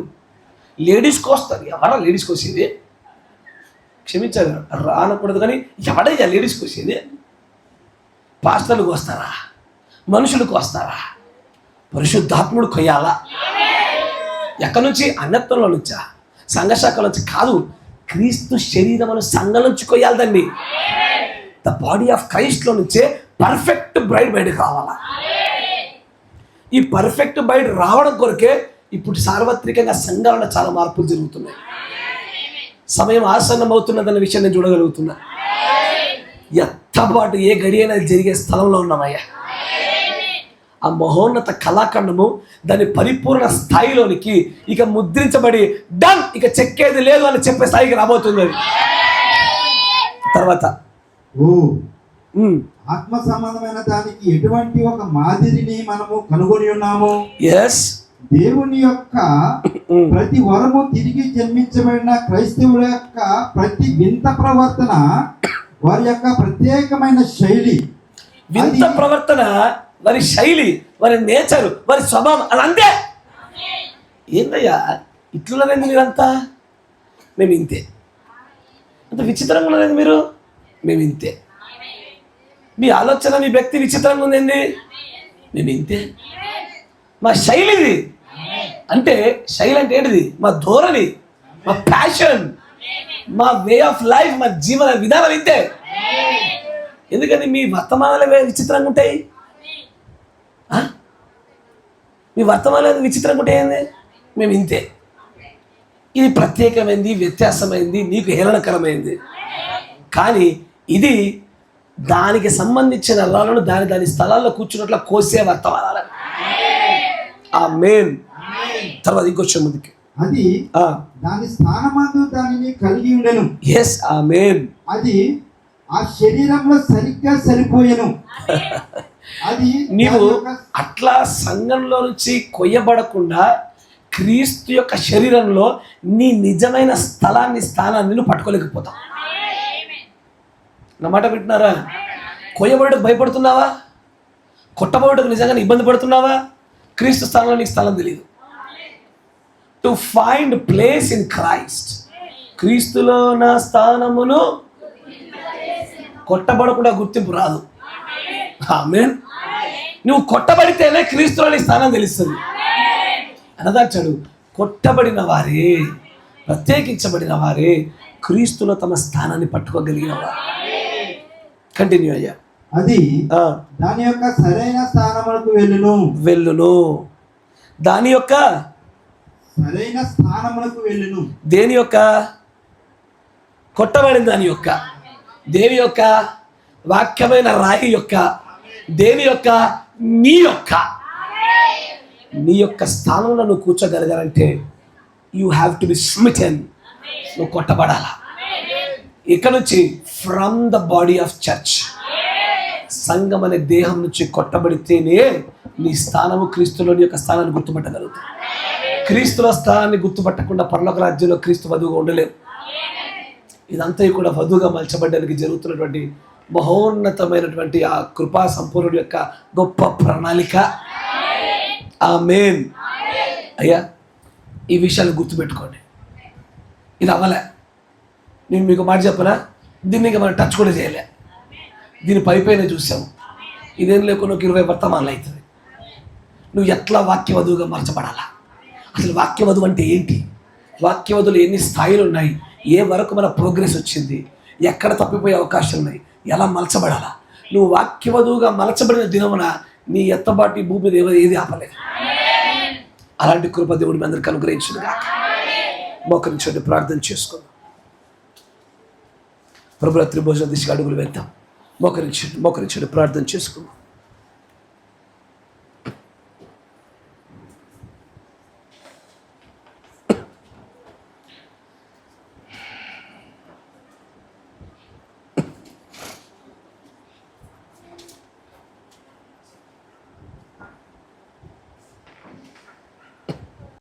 లేడీస్ కోస్తారు. ఎవరా లేడీస్ కోసేది? క్షమించారు, రానకూడదు కానీ ఎవడయ్యా లేడీస్ కోసేది? పాస్టర్లు కోస్తారా? మనుషులు కోస్తారా? పరిశుద్ధాత్ముడు కొయ్యాలా. ఎక్కడి నుంచి? అన్నత్వంలో నుంచా? సంఘశాఖల నుంచి కాదు, క్రీస్తు శరీరమును సంఘం నుంచి కొయ్యాలి. దాన్ని ద బాడీ ఆఫ్ క్రైస్ట్లో నుంచే పర్ఫెక్ట్ బ్రైడ్ బయటకు రావాలా. ఈ పర్ఫెక్ట్ బ్రైడ్ రావడం కొరకే ఇప్పుడు సార్వత్రికంగా సంఘాలలో చాలా మార్పులు జరుగుతున్నాయి. సమయం ఆసన్నం అవుతున్నదన్న విషయం నేను చూడగలుగుతున్నా. ఎత్తబాటు ఏ గడి అయినా జరిగే స్థలంలో ఉన్నామయ్యా. ఆ మహోన్నత కళాఖండము దాని పరిపూర్ణ స్థాయిలోనికి ఇక ముద్రించబడి డన్, ఇక చెక్కేది లేదు అని చెప్పే స్థాయికి రాబోతుంది. తర్వాత ఆత్మ సంబంధమైన దానికి ఎటువంటి ఒక మాదిరిని మనము కనుగొని ఉన్నాము. దేవుని యొక్క ప్రతి వరము తిరిగి జన్మించబడిన క్రైస్తవుల యొక్క ప్రతి వింత ప్రవర్తన, వారి యొక్క ప్రత్యేకమైన శైలి. వింత ప్రవర్తన, వారి శైలి, వారి నేచరు, వారి స్వభావం అది అంతే. ఏందయ్యా ఇట్లున్నారండి మీరంతా? మేము ఇంతే. అంత విచిత్రంగా ఉన్నారండి మీరు? మేము ఇంతే. మీ ఆలోచన, మీ వ్యక్తి విచిత్రంగా ఉందండి? మేము ఇంతే. మా శైలి ఇది. అంటే శైలి అంటే ఏంటిది? మా ధోరణి, మా ప్యాషన్, మా వే ఆఫ్ లైఫ్, మా జీవన విధానం ఇంతే. ఎందుకని మీ వర్తమానాలు విచిత్రంగా ఉంటాయి? మీ వర్తమానాలు విచిత్రంగా ఉంటాయింది. మేము ఇంతే. ఇది ప్రత్యేకమైంది, వ్యత్యాసమైంది, నీకు హేళనకరమైంది. కానీ ఇది దానికి సంబంధించిన రాళ్ళను దాని స్థలాల్లో కూర్చున్నట్లు కోసే వర్తమానాలు. ఆమేన్. తర్వాత ఇంకొచ్చే ముందుకి అది దాని స్థానమందు దానిని కలిగి ఉండెను. ఎస్, ఆమేన్. అది ఆ శరీరంలో సరిగ్గా సరిపోయెను. అది నీవు అట్లా సంఘంలో నుంచి కొయ్యబడకుండా క్రీస్తు యొక్క శరీరంలో నీ నిజమైన స్థానాన్ని నువ్వు పట్టుకోలేకపోతావు. నా మాట వింటున్నారా? కొయ్యబడకు భయపడుతున్నావా? కొట్టబడకు నిజంగా ఇబ్బంది పడుతున్నావా? క్రీస్తు స్థానంలో నీకు స్థలం తెలియదు. To find place in Christ, క్రీస్తులో నా స్థానమును కొట్టబడకుండా గుర్తింపు రాదు. ఆమేన్. నువ్వు కొట్టబడితేనే క్రీస్తులో నీ స్థానం తెలుస్తుంది. అనదాచాడు, కొట్టబడిన వారే, ప్రత్యేకించబడిన వారే క్రీస్తులో తమ స్థానాన్ని పట్టుకోగలిగిన వారు. కంటిన్యూ అయ్యా. అది దాని యొక్క సరైన స్థానములకు వెళ్ళును. దాని యొక్క సరైన స్థానములకు వెళ్ళును. దేని యొక్క? కొట్టబడిన దాని యొక్క, దేని యొక్క? వాక్యమైన రాయి యొక్క, దేని యొక్క? నీ యొక్క. నీ యొక్క స్థానంలో నువ్వు కూర్చోగలగాలంటే you have to be smitten. నువ్వు కొట్టబడాలా. ఇక్కడ నుంచి from the body of church, సంఘం అనే దేహం నుంచి కొట్టబడితేనే నీ స్థానము క్రీస్తులోని యొక్క స్థానాన్ని గుర్తుపట్టగలుగుతుంది. క్రీస్తుల స్థానాన్ని గుర్తుపట్టకుండా పరలోక రాజ్యంలో క్రీస్తు వధువుగా ఉండలేవు. ఇదంతా కూడా వధువుగా మలచబడ్డానికి జరుగుతున్నటువంటి మహోన్నతమైనటువంటి ఆ కృపా సంపూర్ణుడి యొక్క గొప్ప ప్రణాళిక. ఆమేన్. అయ్యా, ఈ విషయాలు గుర్తుపెట్టుకోండి. ఇది అవ్వలే. నేను మీకు మాట చెప్పనా, దీన్ని ఇంకా మనం టచ్ కూడా చేయలే. దీని పైపైన చూసాము. ఇదేం లేకుండా 20 వర్తమానాలు అవుతుంది. నువ్వు ఎట్లా వాక్యవధువుగా మార్చబడాలా? అసలు వాక్యవధువు అంటే ఏంటి? వాక్యవధువులు ఎన్ని స్థాయిలు ఉన్నాయి? ఏ వరకు మన ప్రోగ్రెస్ వచ్చింది? ఎక్కడ తప్పిపోయే అవకాశాలు ఉన్నాయి? ఎలా మలచబడాలా? నువ్వు వాక్యవధువుగా మలచబడిన దినమున నీ ఎత్తబాటి భూమి మీద ఏది ఆపలేదు. అలాంటి కృప దేవుడు మీ అందరికీ అనుగ్రహించునుగా. మోకరించండి, ప్రార్థన చేసుకుందాం. ప్రభురాత్రి భోజన దిశగా అడుగులు వేద్దాం. మోకరించండి, ప్రార్థన చేసుకుందాం.